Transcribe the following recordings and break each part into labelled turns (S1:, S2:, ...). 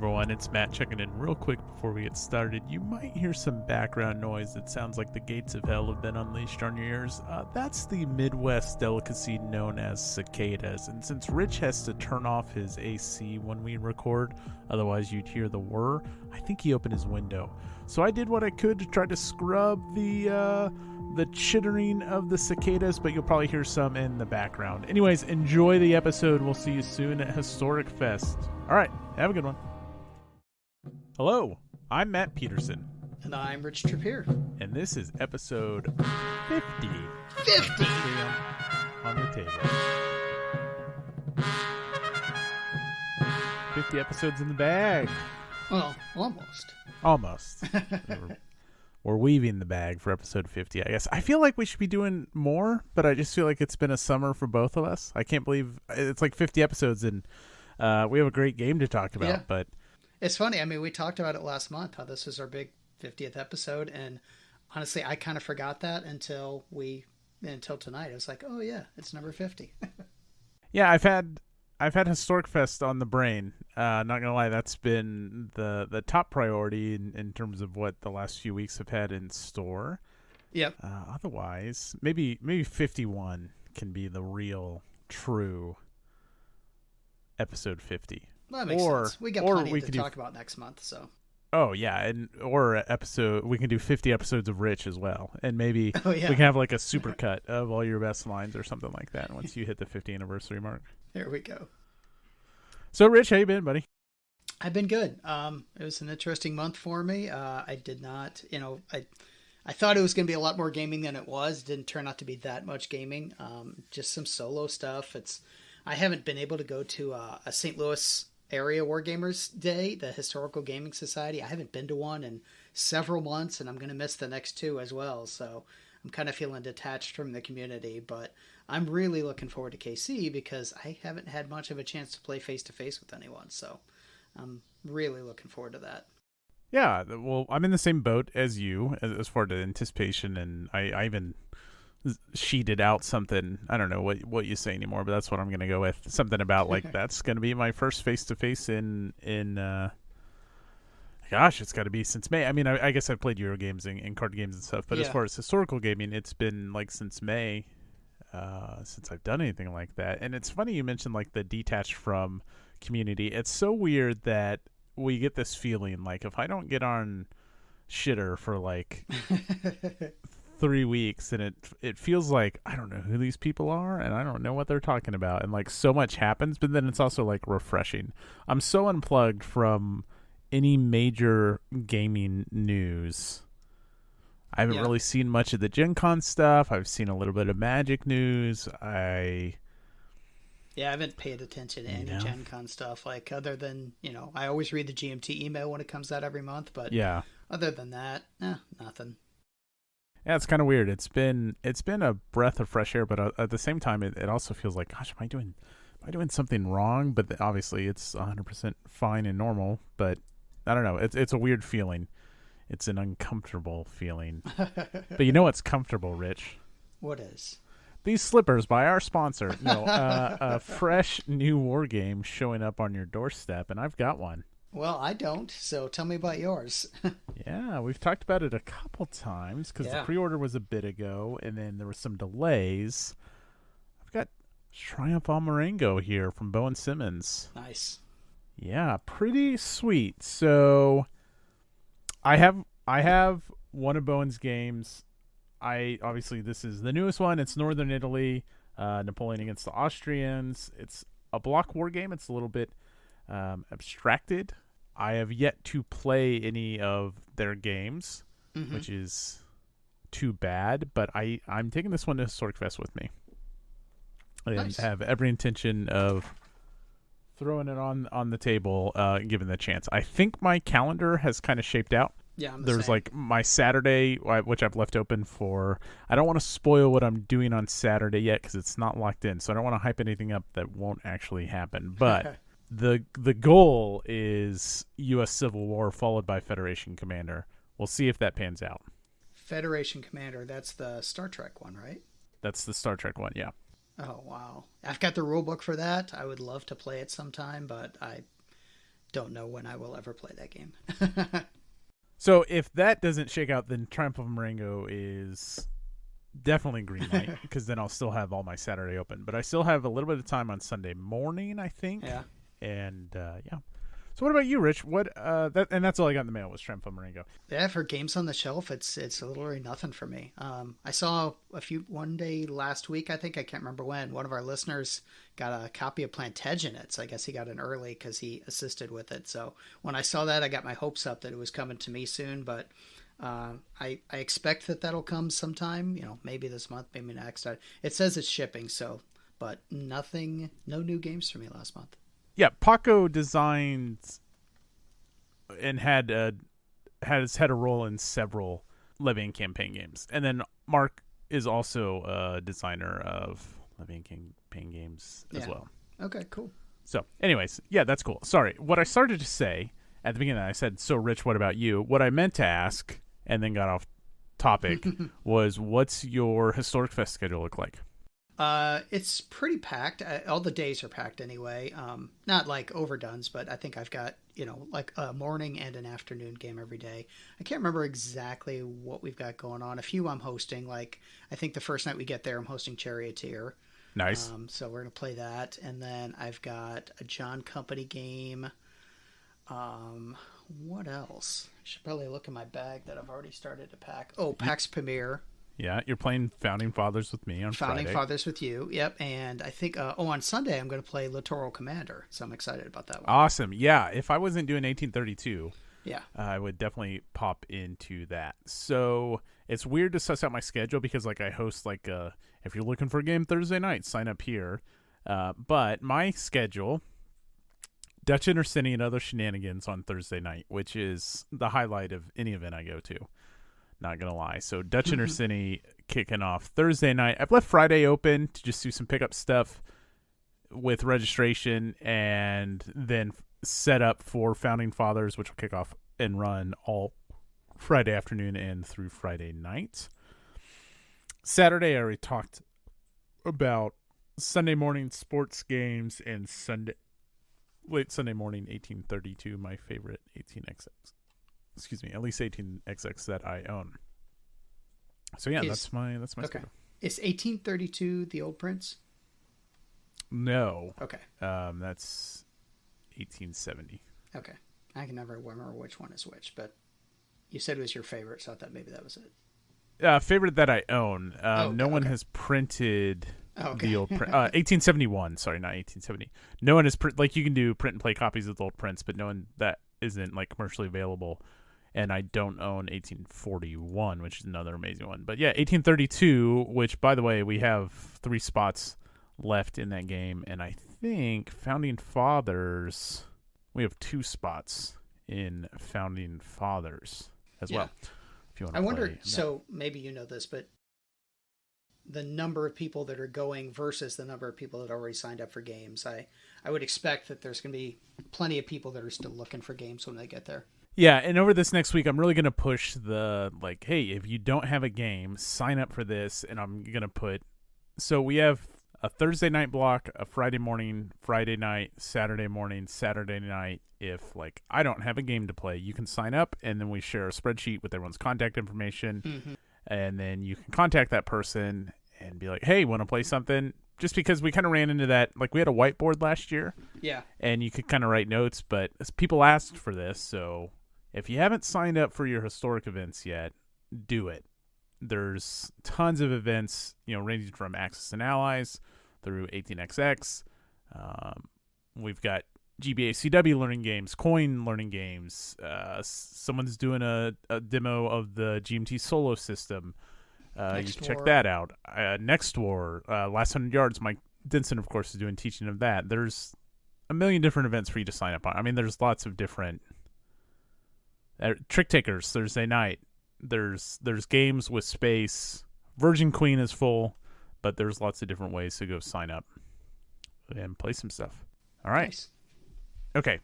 S1: everyone, it's Matt checking in real quick before we get started. You might hear some background noise that sounds like the gates of hell have been unleashed on your ears. That's the Midwest delicacy known as cicadas, and since Rich has to turn off his AC when we record, otherwise you'd hear the whir, I think he opened his window. So I did what I could to try to scrub the chittering of the cicadas, but you'll probably hear some in the background. Anyways, enjoy the episode. We'll see you soon at HistoriKC Fest. All right, have a good one. Hello, I'm Matt Peterson.
S2: And I'm Rich Troomphe.
S1: And this is episode 50.
S2: 50!
S1: On the table. 50 episodes in the bag.
S2: Well, almost.
S1: Almost. We're weaving the bag for episode 50, I guess. I feel like we should be doing more, but I just feel like it's been a summer for both of us. I can't believe it's like 50 episodes, and we have a great game to talk about. Yeah. But
S2: it's funny. I mean, we talked about it last month, how this is our big 50th episode, and honestly, I kind of forgot that until tonight. I was like, oh yeah, it's number 50.
S1: Yeah, I've had HistoriKC Fest on the brain. Not gonna lie, that's been the top priority in terms of what the last few weeks have had in store.
S2: Yep.
S1: Otherwise, maybe 51 can be the real, true episode 50.
S2: Well, that makes sense. We got plenty to talk about next month, so.
S1: Oh yeah, we can do 50 episodes of Rich as well, and maybe we can have like a super cut of all your best lines or something like that once you hit the 50th anniversary mark.
S2: There we go.
S1: So Rich, how you been, buddy?
S2: I've been good. It was an interesting month for me. I did not, I thought it was going to be a lot more gaming than it was. It didn't turn out to be that much gaming. Just some solo stuff. I haven't been able to go to a St. Louis area Wargamers Day, the Historical Gaming Society. I haven't been to one in several months, and I'm going to miss the next two as well. So I'm kind of feeling detached from the community, but I'm really looking forward to KC because I haven't had much of a chance to play face-to-face with anyone. So I'm really looking forward to that.
S1: Yeah, well, I'm in the same boat as you as far as anticipation, and I even sheeted out something. I don't know what you say anymore, but that's what I'm going to go with. Something about like that's going to be my first face-to-face in gosh, it's got to be since May. I mean, I guess I've played Euro games and card games and stuff, but as far as historical gaming, it's been like since May since I've done anything like that. And it's funny you mentioned like the detached from community. It's so weird that we get this feeling like if I don't get on shitter for like 3 weeks, and it feels like I don't know who these people are and I don't know what they're talking about, and like so much happens, but then it's also like refreshing. I'm so unplugged from any major gaming news. I haven't really seen much of the Gen Con stuff. I've seen a little bit of Magic news. I haven't paid attention to any Gen Con stuff, like other than, I always read the GMT email when it comes out every month, but other than that, nothing. Yeah, it's kind of weird. It's been a breath of fresh air, but at the same time, it also feels like, gosh, am I doing something wrong? But obviously, it's 100% fine and normal. But I don't know. It's a weird feeling. It's an uncomfortable feeling. But you know what's comfortable, Rich? What is? These slippers by our sponsor. No, a fresh new war game showing up on your doorstep, and I've got one. Well, I don't, so tell me about yours. Yeah, we've talked about it a couple times because the pre-order was a bit ago, and then there were some delays. I've got Troomphe on Marengo here from Bo and Simmons. Nice. Yeah, pretty sweet. So I have one of Bowen's games. Obviously this is the newest one. It's Northern Italy, Napoleon against the Austrians. It's a block war game. It's a little bit abstracted. I have yet to play any of their games, which is too bad, but I'm taking this one to HistoriKC Fest with me. And have every intention of throwing it on the table, given the chance. I think my calendar has kind of shaped out. Yeah, there's like my Saturday, which I've left open for. I don't want to spoil what I'm doing on Saturday yet because it's not locked in, so I don't want to hype anything up that won't actually happen. But the goal is U.S. Civil War followed by Federation Commander. We'll see if that pans out. Federation Commander, that's the Star Trek one, right? That's the Star Trek one, yeah. Oh, wow. I've got the rule book for that. I would love to play it sometime, but
S2: don't know when I will ever play that game.
S1: So if that doesn't shake out, then Triumph of Marengo is definitely green light, because then I'll still have all my Saturday open. But I still have a little bit of time on Sunday morning, I think.
S2: Yeah.
S1: And yeah. So what about you, Rich? What that's all I got in the mail was Troomphe on Marengo.
S2: Yeah, for games on the shelf, it's literally nothing for me. I saw one day last week, I think, I can't remember when, one of our listeners got a copy of Plantagenet. So I guess he got it early because he assisted with it. So when I saw that, I got my hopes up that it was coming to me soon. But I expect that'll come sometime. Maybe this month, maybe next. It says it's shipping, but no new games for me last month.
S1: Yeah, Paco designed and has had a role in several Levian campaign games, and then Mark is also a designer of Levian campaign games as well.
S2: Okay, cool.
S1: So, anyways, yeah, that's cool. Sorry, what I started to say at the beginning, I said, "So, Rich, what about you?" What I meant to ask, and then got off topic, was, "What's your Historic Fest schedule look like?"
S2: It's pretty packed. All the days are packed anyway. Not like overdones, but I think I've got, like a morning and an afternoon game every day. I can't remember exactly what we've got going on. A few I'm hosting, like I think the first night we get there, I'm hosting Charioteer.
S1: Nice.
S2: So we're going to play that. And then I've got a John Company game. What else? I should probably look in my bag that I've already started to pack. Oh, PAX Premier.
S1: Yeah, you're playing Founding Fathers with me on Friday.
S2: Founding Fathers with you, yep. And I think, on Sunday I'm going to play Littoral Commander, so I'm excited about that one.
S1: Awesome. Yeah, if I wasn't doing 1832,
S2: yeah,
S1: I would definitely pop into that. So it's weird to suss out my schedule because, like, I host, like, if you're looking for a game Thursday night, sign up here. But my schedule, Dutch Intercity and Other Shenanigans on Thursday night, which is the highlight of any event I go to. Not going to lie. So Dutch Intercity kicking off Thursday night. I've left Friday open to just do some pickup stuff with registration, and then set up for Founding Fathers, which will kick off and run all Friday afternoon and through Friday night. Saturday, I already talked about Sunday morning sports games and late Sunday morning 1832, my favorite 18XX. Excuse me, at least 18XX that I own. So yeah, that's my okay. Schedule.
S2: Is 1832 the old Prince?
S1: No.
S2: Okay.
S1: That's 1870.
S2: Okay. I can never remember which one is which, but you said it was your favorite, so I thought maybe that was it.
S1: Favorite that I own. No one has printed the old print. 1871. Sorry, not 1870. No one has like you can do print and play copies of the old prints, but no one that isn't like commercially available. And I don't own 1841, which is another amazing one. But yeah, 1832, which, by the way, we have 3 spots left in that game. And I think Founding Fathers, we have 2 spots in Founding Fathers as well. If you want to wonder,
S2: so maybe you know this, but the number of people that are going versus the number of people that already signed up for games, I would expect that there's going to be plenty of people that are still looking for games when they get there.
S1: Yeah, and over this next week, I'm really going to push the, like, hey, if you don't have a game, sign up for this, and I'm going to put, so we have a Thursday night block, a Friday morning, Friday night, Saturday morning, Saturday night. If, like, I don't have a game to play, you can sign up, and then we share a spreadsheet with everyone's contact information, and then you can contact that person and be like, hey, want to play something? Just because we kind of ran into that, like, we had a whiteboard last year.
S2: Yeah. And
S1: you could kind of write notes, but people asked for this, so if you haven't signed up for your historic events yet, do it. There's tons of events, ranging from Axis and Allies through 18XX. We've got GBA CW learning games, coin learning games. Someone's doing a demo of the GMT solo system. You can check that out. Next War, Last 100 Yards. Mike Denson, of course, is doing teaching of that. There's a million different events for you to sign up on. I mean, there's lots of different Trick Takers Thursday night. There's games with space. Virgin Queen is full, but there's lots of different ways to go sign up and play some stuff. All right.
S2: Nice.
S1: Okay.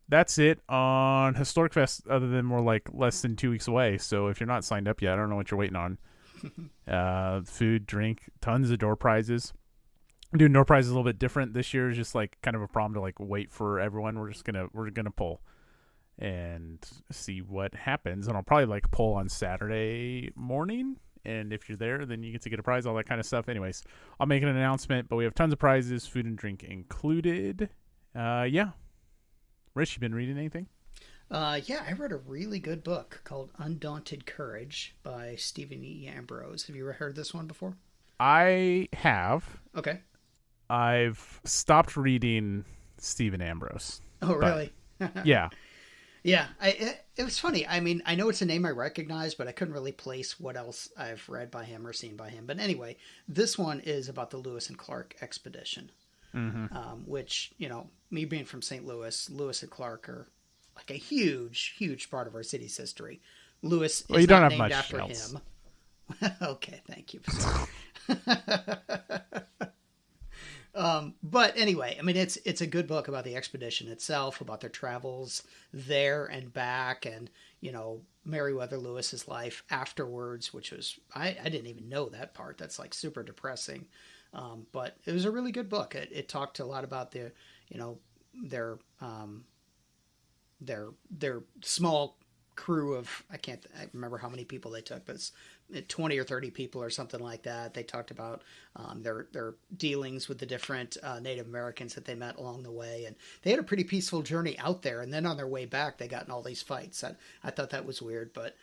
S1: That's it on Historic Fest, other than we're like less than 2 weeks away. So if you're not signed up yet, I don't know what you're waiting on. Food, drink, tons of door prizes. doing no prize is a little bit different this year. Is just like kind of a problem to like wait for everyone. We're gonna pull and see what happens, and I'll probably like pull on Saturday morning. And if you're there, then you get to get a prize, all that kind of stuff. Anyways, I'll make an announcement, but we have tons of prizes, food and drink included. Yeah. Rich, you been reading anything?
S2: Yeah, I read a really good book called Undaunted Courage by Stephen E. Ambrose. Have you ever heard this one before?
S1: I have.
S2: Okay.
S1: I've stopped reading Stephen Ambrose.
S2: Oh, really?
S1: Yeah.
S2: Yeah, it was funny. I mean, I know it's a name I recognize, but I couldn't really place what else I've read by him or seen by him. But anyway, this one is about the Lewis and Clark expedition, which, you know, me being from St. Louis, Lewis and Clark are like a huge, huge part of our city's history. Lewis is not named after him. Okay, thank you. But anyway, I mean, it's a good book about the expedition itself, about their travels there and back, and, you know, Meriwether Lewis's life afterwards, which was, I didn't even know that part. That's like super depressing. But it was a really good book. It talked a lot about the, you know, their small crew of, I remember how many people they took, but it's 20 or 30 people or something like that. They talked about their dealings with the different Native Americans that they met along the way, and they had a pretty peaceful journey out there, and then on their way back they got in all these fights. I thought that was weird, but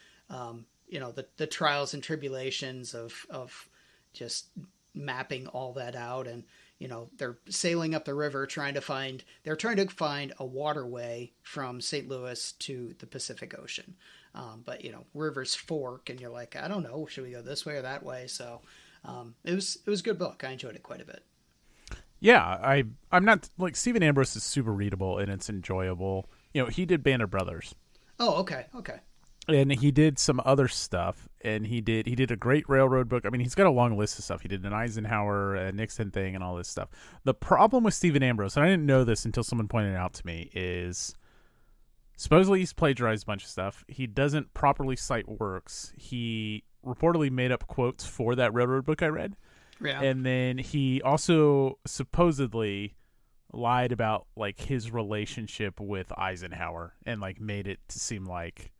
S2: you know, the trials and tribulations of just mapping all that out. And, you know, they're sailing up the river trying to find a waterway from St. Louis to the Pacific Ocean. But, you know, rivers fork, and you're like, I don't know, should we go this way or that way? So it was a good book. I enjoyed it quite a bit.
S1: Yeah, I'm not, like, Stephen Ambrose is super readable and it's enjoyable. You know, he did Band of Brothers.
S2: Oh, okay.
S1: And he did some other stuff, and he did a great railroad book. I mean, he's got a long list of stuff. He did an Eisenhower, a Nixon thing, and all this stuff. The problem with Stephen Ambrose, and I didn't know this until someone pointed it out to me, is supposedly he's plagiarized a bunch of stuff. He doesn't properly cite works. He reportedly made up quotes for that railroad book I read.
S2: Yeah.
S1: And then he also supposedly lied about, like, his relationship with Eisenhower, and, like, made it to seem like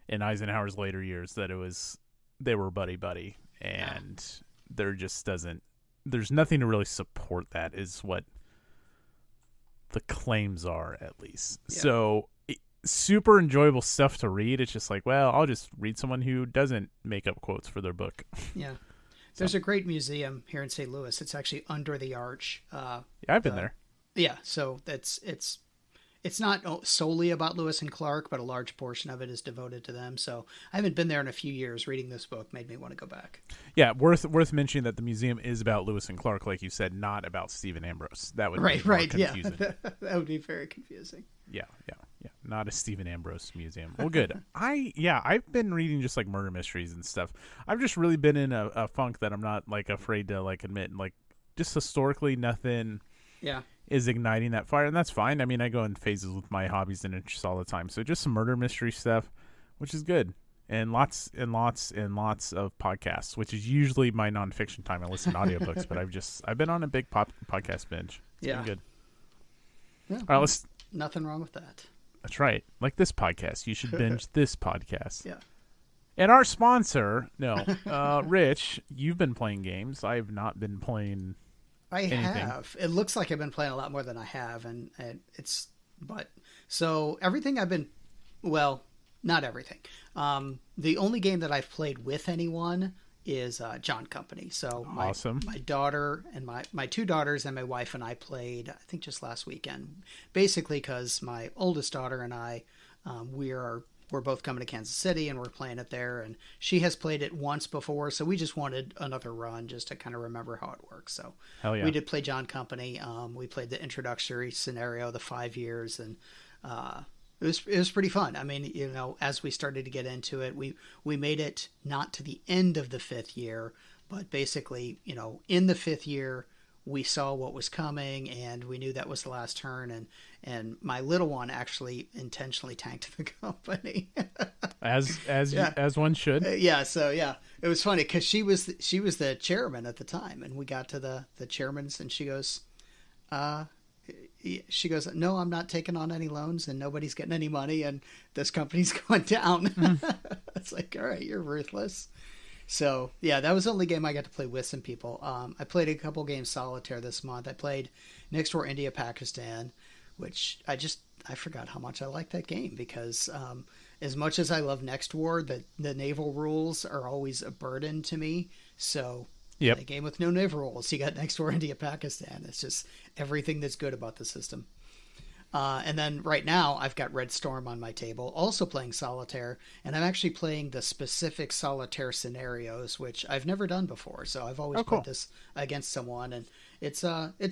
S1: in Eisenhower's later years that they were buddy, and there's nothing to really support that, is what the claims are, at least. Yeah. So super enjoyable stuff to read. It's just like, well, I'll just read someone who doesn't make up quotes for their book.
S2: Yeah. There's a great museum here in St. Louis. It's actually under the arch.
S1: Yeah, I've been there.
S2: Yeah, so it's not solely about Lewis and Clark, but a large portion of it is devoted to them. So I haven't been there in a few years. Reading this book made me want to go back.
S1: Yeah, worth mentioning that the museum is about Lewis and Clark, like you said, not about Stephen Ambrose. That would be more confusing.
S2: Yeah, that would be very confusing.
S1: Yeah. Not a Stephen Ambrose museum. Well, good. I've been reading just like murder mysteries and stuff. I've just really been in a funk that I'm not like afraid to like admit. And, like, just historically, nothing.
S2: Yeah.
S1: Is igniting that fire, and that's fine. I mean, I go in phases with my hobbies and interests all the time. So just some murder mystery stuff, which is good, and lots and lots and lots of podcasts, which is usually my nonfiction time. I listen to audiobooks, but I've been on a big podcast binge. It's been good.
S2: Yeah,
S1: all right,
S2: nothing wrong with that.
S1: That's right. Like this podcast, you should binge this podcast.
S2: Yeah.
S1: And our sponsor, Rich, you've been playing games. I have not been playing.
S2: I have. It looks like I've been playing a lot more than I have, and so everything I've been, well, not everything. The only game that I've played with anyone is John Company. So
S1: awesome.
S2: My daughter and my two daughters and my wife and I played, I think just last weekend, basically because my oldest daughter and I, we're both coming to Kansas City and we're playing it there, and she has played it once before, so we just wanted another run just to kind of remember how it works. So
S1: hell yeah.
S2: We did play John Company. We played the introductory scenario, the 5 years, and it was pretty fun. I mean, you know, as we started to get into it, we made it not to the end of the 5th year, but basically, you know, in the 5th year, we saw what was coming, and we knew that was the last turn, and my little one actually intentionally tanked the company.
S1: as
S2: Yeah.
S1: as one should.
S2: So it was funny because she was the chairman at the time, and we got to the chairman's, and she goes, no, I'm not taking on any loans, and nobody's getting any money, and this company's going down. It's like, all right, you're ruthless. So yeah, that was the only game I got to play with some people. I played a couple games solitaire this month. I played Next Door India Pakistan, which I forgot how much I like that game, because as much as I love Next War, the naval rules are always a burden to me. So
S1: yep.
S2: A game with no naval rules, you got Next Door India Pakistan. It's just everything that's good about the system. And then right now I've got Red Storm on my table, also playing solitaire, and I'm actually playing the specific solitaire scenarios, which I've never done before. So I've always played this against someone, and it's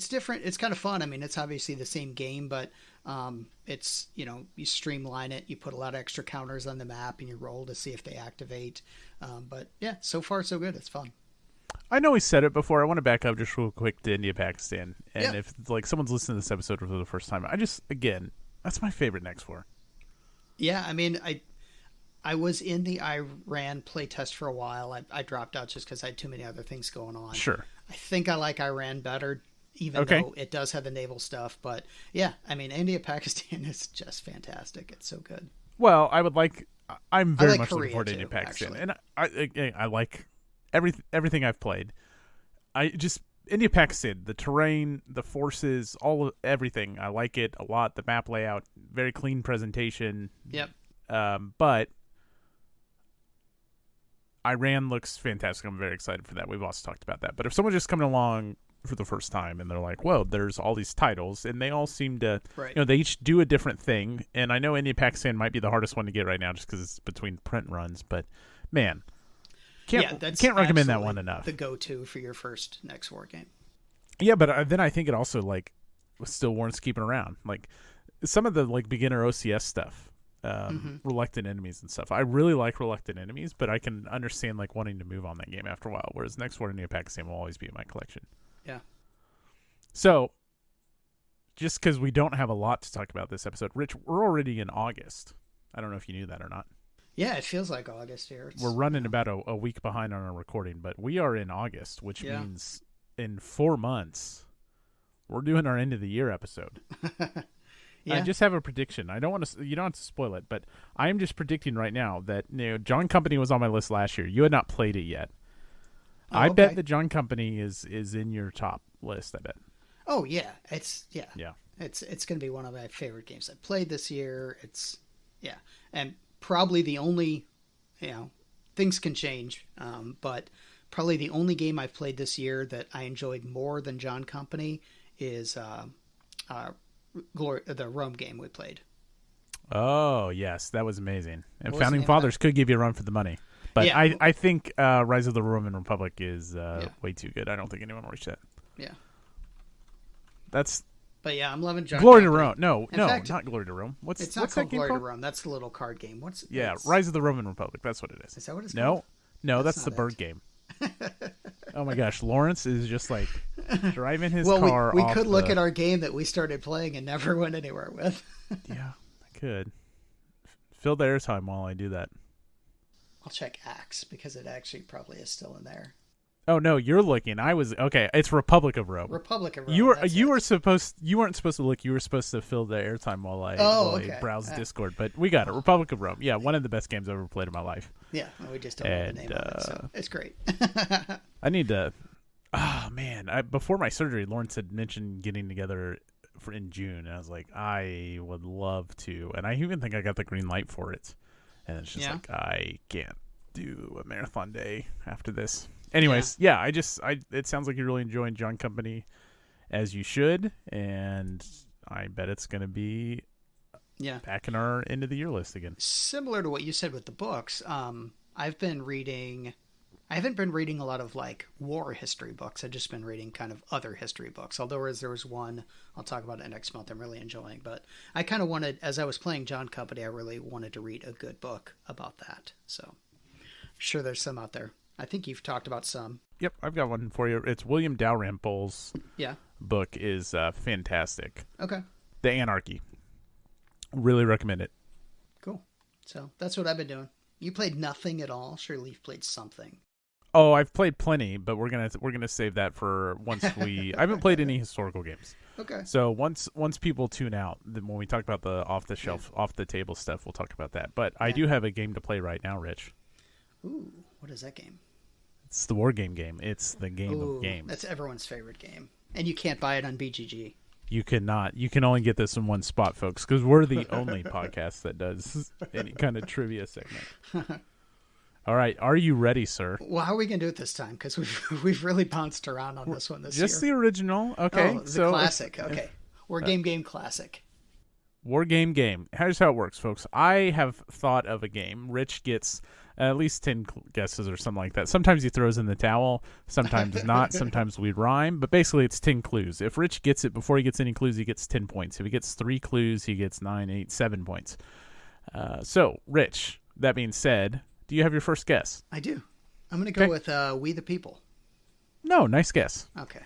S2: different. It's kind of fun. I mean, it's obviously the same game, but it's, you streamline it, you put a lot of extra counters on the map, and you roll to see if they activate. But yeah, so far so good. It's fun.
S1: I know we said it before. I want to back up just real quick to India, Pakistan. And if someone's listening to this episode for the first time, again, that's my favorite Next War.
S2: Yeah, I mean, I was in the Iran playtest for a while. I dropped out just because I had too many other things going on.
S1: Sure.
S2: I think I like Iran better, even though it does have the naval stuff. But yeah, I mean, India, Pakistan is just fantastic. It's so good.
S1: Well, I'm very much looking
S2: Korea
S1: forward to
S2: too,
S1: India, Pakistan.
S2: actually.
S1: And I like everything I've played. India, Pakistan, the terrain, the forces, everything. I like it a lot. The map layout, very clean presentation.
S2: Yep.
S1: But Iran looks fantastic. I'm very excited for that. We've also talked about that. But if someone's just coming along for the first time and they're like, whoa, there's all these titles, and they all seem to, they each do a different thing. And I know India, Pakistan might be the hardest one to get right now just because it's between print runs. But man, can't recommend that one enough.
S2: The go-to for your first Next War game.
S1: Yeah, but then I think it also still warrants keeping around. Like some of the beginner OCS stuff, Reluctant Enemies and stuff. I really like Reluctant Enemies, but I can understand wanting to move on that game after a while. Whereas Next War India Pakistan will always be in my collection.
S2: Yeah.
S1: So just because we don't have a lot to talk about this episode, Rich, we're already in August. I don't know if you knew that or not.
S2: Yeah, it feels like August here.
S1: We're running about a week behind on our recording, but we are in August, which means in 4 months we're doing our end of the year episode. I just have a prediction. You don't have to spoil it, but I am just predicting right now that John Company was on my list last year. You had not played it yet. I bet that John Company is in your top list. I bet.
S2: Oh yeah, it's going to be one of my favorite games I played this year. And probably the only, things can change, but probably the only game I've played this year that I enjoyed more than John Company is the Rome game we played.
S1: Oh yes, that was amazing. And Founding Fathers could give you a run for the money, but I think Rise of the Roman Republic is way too good. I don't think anyone will reach that. Yeah, But yeah, I'm loving John Glory
S2: Company.
S1: to Rome. No, not Glory to Rome.
S2: It's not called Glory to Rome. That's the little card game.
S1: Rise of the Roman Republic. That's what it is.
S2: Is that what it's called?
S1: No, that's the bird game. Oh my gosh, Lawrence is just driving his car.
S2: We could look at our game that we started playing and never went anywhere with.
S1: Yeah, I could. Fill the airtime while I do that.
S2: I'll check Axe because it actually probably is still in there.
S1: Oh no, you're looking. I was okay. It's Republic of Rome.
S2: Republic of Rome.
S1: You weren't supposed to look. You were supposed to fill the airtime while I browse Discord. But we got it. Republic of Rome. Yeah, one of the best games I've ever played in my life.
S2: Yeah, we just don't know the name of it, so it's great.
S1: I need to. Oh man! Before my surgery, Lawrence had mentioned getting together in June, and I was like, I would love to, and I even think I got the green light for it. And it's just I can't do a marathon day after this. Anyways, it sounds like you're really enjoying John Company, as you should, and I bet it's going to be back in our end of the year list again. Similar
S2: to what you said with the books, I haven't been reading a lot of war history books. I've just been reading kind of other history books. Although there was one I'll talk about it next month I'm really enjoying, but I kind of wanted, as I was playing John Company, I really wanted to read a good book about that. So I'm sure there's some out there. I think you've talked about some.
S1: Yep, I've got one for you. It's William Dalrymple's book is fantastic.
S2: Okay.
S1: The Anarchy. Really recommend it.
S2: Cool. So that's what I've been doing. You played nothing at all? Surely you've played something.
S1: Oh, I've played plenty, but we're gonna save that for once we. I haven't played any historical games.
S2: Okay.
S1: So once people tune out, then when we talk about the off the shelf, off the table stuff, we'll talk about that. But I do have a game to play right now, Rich.
S2: Ooh, what is that game?
S1: It's the Wargame Game. It's the game of games.
S2: That's everyone's favorite game, and you can't buy it on BGG.
S1: You cannot. You can only get this in one spot, folks, because we're the only podcast that does any kind of trivia segment. All right, are you ready, sir?
S2: Well, how are we gonna do it this time? Because we've really bounced around on this one this year.
S1: Just the original, okay?
S2: Oh, the classic, okay. Wargame Game classic.
S1: Wargame Game. Here's how it works, folks. I have thought of a game. Rich gets at least 10 guesses or something like that. Sometimes he throws in the towel, sometimes not. Sometimes we rhyme, but basically it's 10 clues. If Rich gets it before he gets any clues, he gets 10 points. If he gets 3 clues, he gets 9, 8, 7 points. So, Rich, that being said, do you have your first guess?
S2: I do. I'm going to go with We the People.
S1: No, nice guess.
S2: Okay.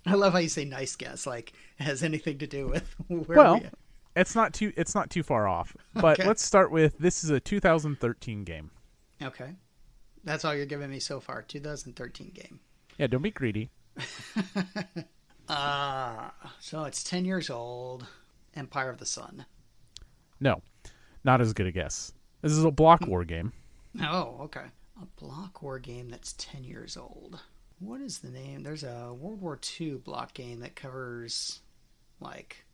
S2: I love how you say nice guess, like it has anything to do with where
S1: well,
S2: we are.
S1: It's not too far off. But let's start with, this is a 2013 game.
S2: Okay. That's all you're giving me so far, 2013 game.
S1: Yeah, don't be greedy.
S2: So it's 10 years old. Empire of the Sun.
S1: No, not as good a guess. This is a block war game.
S2: Oh, okay. A block war game that's 10 years old. What is the name? There's a World War II block game that covers, like,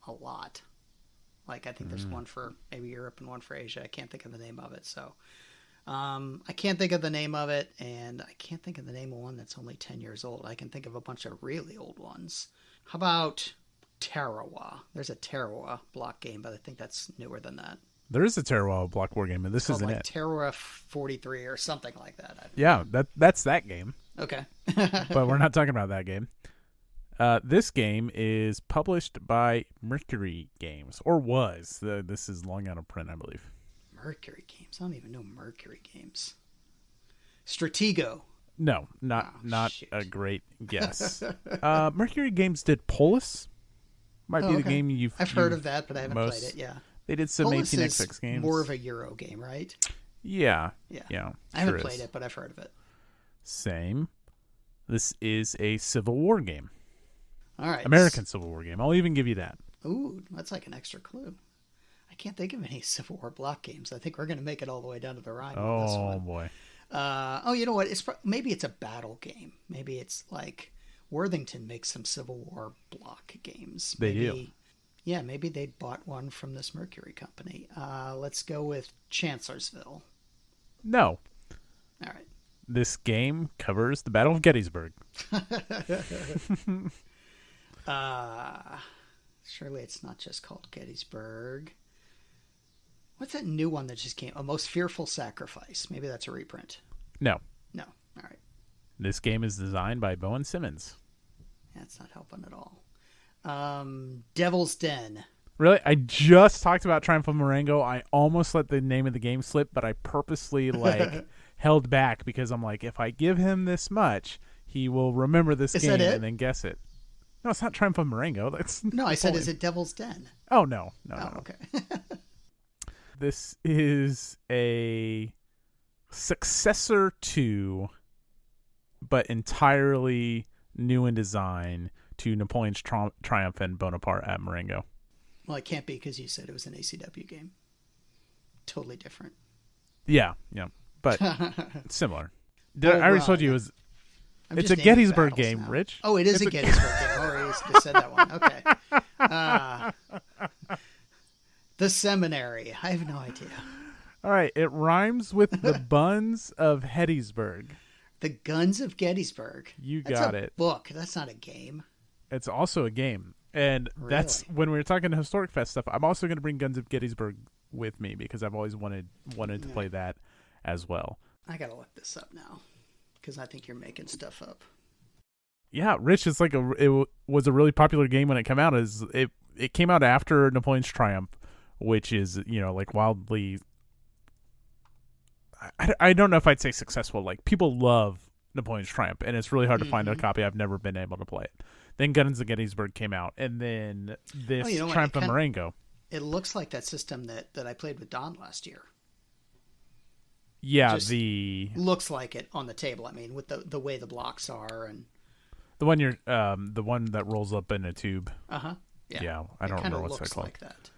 S2: a lot. Like, I think there's one for maybe Europe and one for Asia. I can't think of the name of it, so... I can't think of the name of it, and I can't think of the name of one that's only 10 years old. I can think of a bunch of really old ones. How about Tarawa? There's a Tarawa block game, but I think that's newer than that.
S1: There is a Tarawa block war game, and this isn't
S2: like
S1: it.
S2: Tarawa 43 or something like that.
S1: Yeah, that's that game.
S2: Okay.
S1: But we're not talking about that game. This game is published by Mercury Games, or was. This is long out of print, I believe.
S2: Mercury Games? I don't even know Mercury Games. Stratego.
S1: No, not a great guess. Mercury Games did Polis. Might be the game
S2: I've heard of that, but I haven't played it. Yeah,
S1: they did some
S2: Polis
S1: 18xx games.
S2: More of a Euro game, right?
S1: Yeah.
S2: I haven't played it, but I've heard of it.
S1: Same. This is a Civil War game.
S2: All right,
S1: American Civil War game. I'll even give you that.
S2: Ooh, that's like an extra clue. I can't think of any Civil War block games. I think we're going to make it all the way down to the rhyme.
S1: Oh,
S2: on this one.
S1: Boy.
S2: You know what? Maybe it's a battle game. Maybe it's like Worthington makes some Civil War block games.
S1: They do.
S2: Yeah, maybe they bought one from this Mercury company. Let's go with Chancellorsville.
S1: No.
S2: All right.
S1: This game covers the Battle of Gettysburg.
S2: Surely it's not just called Gettysburg. What's that new one that just came? A Most Fearful Sacrifice. Maybe that's a reprint.
S1: No.
S2: No. All right.
S1: This game is designed by Bowen Simmons.
S2: That's not helping at all. Devil's Den.
S1: Really? I just talked about Troomphe Marengo. I almost let the name of the game slip, but I purposely held back because I'm like, if I give him this much, he will remember this game and then guess it. No, it's not Troomphe Marengo. That's
S2: no, I said, is it Devil's Den?
S1: Oh, no.
S2: Okay.
S1: This is a successor to, but entirely new in design to Napoleon's Triumph and Bonaparte at Marengo.
S2: Well, it can't be because you said it was an ACW game. Totally different.
S1: Yeah, but similar. I already told you it's a Gettysburg game,
S2: now.
S1: Rich.
S2: Oh, it is a Gettysburg game. I already just said that one. Okay. The Seminary. I have no idea.
S1: All right. It rhymes with the Buns of Gettysburg.
S2: The Guns of Gettysburg.
S1: That's
S2: a book. That's not a game.
S1: It's also a game. And that's when we were talking to HistoriKC Fest stuff. I'm also going to bring Guns of Gettysburg with me because I've always wanted to play that as well.
S2: I got to look this up now because I think you're making stuff up.
S1: Yeah, Rich, it's like it was a really popular game when it came out. It came out after Napoleon's Triumph, which is, like wildly, I don't know if I'd say successful. Like people love Napoleon's Triumph, and it's really hard to find a copy. I've never been able to play it. Then Guns of Gettysburg came out, and then this Triumph of Marengo.
S2: It looks like that system that I played with Don last year.
S1: Yeah,
S2: just looks like it on the table. I mean, with the way the blocks are, and
S1: the one the one that rolls up in a tube.
S2: Yeah,
S1: I don't remember what's that called.
S2: Like that.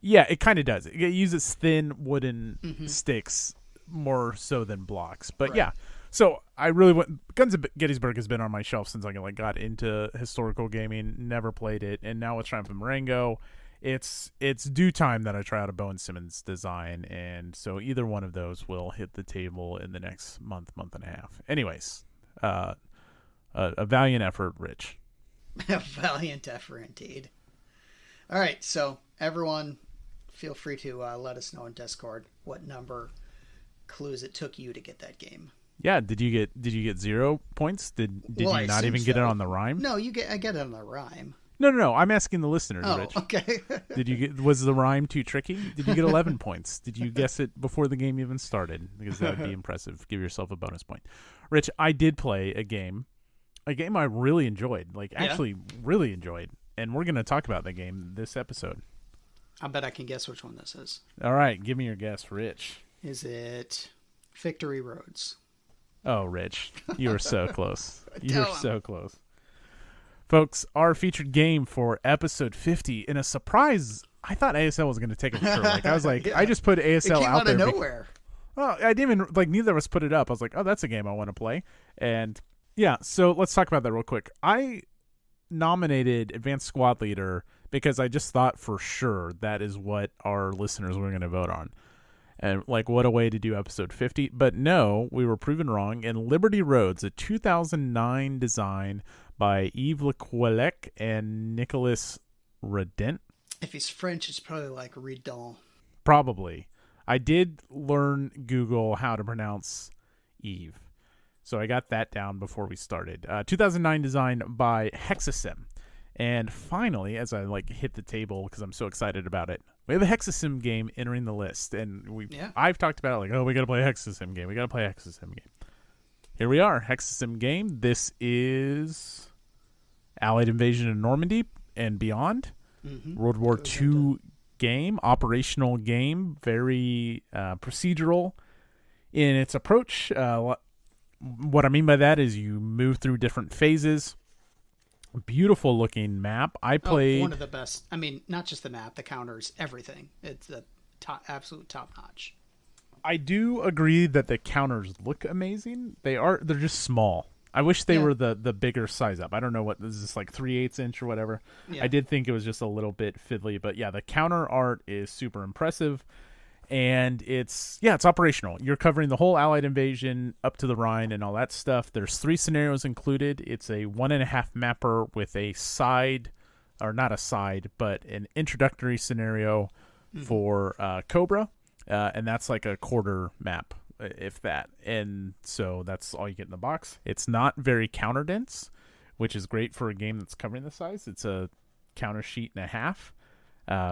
S1: Yeah, it kind of does. It uses thin wooden sticks more so than blocks. But yeah, so I really went. Guns of Gettysburg has been on my shelf since I got into historical gaming. Never played it, and now with Triumph of Marengo, it's due time that I try out a Bowen Simmons design, and so either one of those will hit the table in the next month and a half. Anyways, a valiant effort, Rich.
S2: A valiant effort indeed. All right, so everyone, feel free to let us know in Discord what number clues it took you to get that game.
S1: Yeah, did you get 0 points? Did you not even get it on the rhyme?
S2: No, I get it on the rhyme.
S1: No. I'm asking the listeners, Rich.
S2: Okay.
S1: Was the rhyme too tricky? Did you get 11 points? Did you guess it before the game even started? Because that would be impressive. Give yourself a bonus point. Rich, I did play a game I really enjoyed. Actually really enjoyed. And we're going to talk about the game this episode.
S2: I bet I can guess which one this is.
S1: All right, give me your guess, Rich.
S2: Is it Victory Roads?
S1: Oh, Rich, you were so close. You were so close. Folks, our featured game for episode 50, in a surprise, I thought ASL was going to take it for sure. I was like, I just put ASL
S2: it came
S1: out there.
S2: Out of nowhere.
S1: Well, I didn't even, neither of us put it up. I was like, oh, that's a game I want to play. And yeah, so let's talk about that real quick. I nominated Advanced Squad Leader because I just thought for sure that is what our listeners were going to vote on. And what a way to do episode 50. But no, we were proven wrong. And Liberty Roads, a 2009 design by Yves Lequelec and Nicolas Redent.
S2: If he's French, it's probably like Redon.
S1: Probably. I did learn Google how to pronounce Yves. So I got that down before we started. 2009 design by Hexasim. And finally, as I hit the table because I'm so excited about it, we have a Hexasim game entering the list. And I've talked about it we got to play a Hexasim game. We got to play a Hexasim game. Here we are, Hexasim game. This is Allied Invasion of Normandy and beyond. World War II game, operational game, very procedural in its approach. What I mean by that is you move through different phases. Beautiful looking map. I played
S2: one of the best. I mean, not just the map, the counters, everything. It's the absolute top notch.
S1: I do agree that the counters look amazing. They're just small. I wish they were the bigger size up. I don't know what this is, 3/8 inch or whatever. Yeah. I did think it was just a little bit fiddly, but yeah, the counter art is super impressive. And it's operational. You're covering the whole Allied invasion up to the Rhine and all that stuff. There's 3 scenarios included. It's a 1.5 mapper with a side, or not a side, but an introductory scenario for Cobra. And that's a quarter map, if that. And so that's all you get in the box. It's not very counter dense, which is great for a game that's covering the size. It's a counter sheet and a half.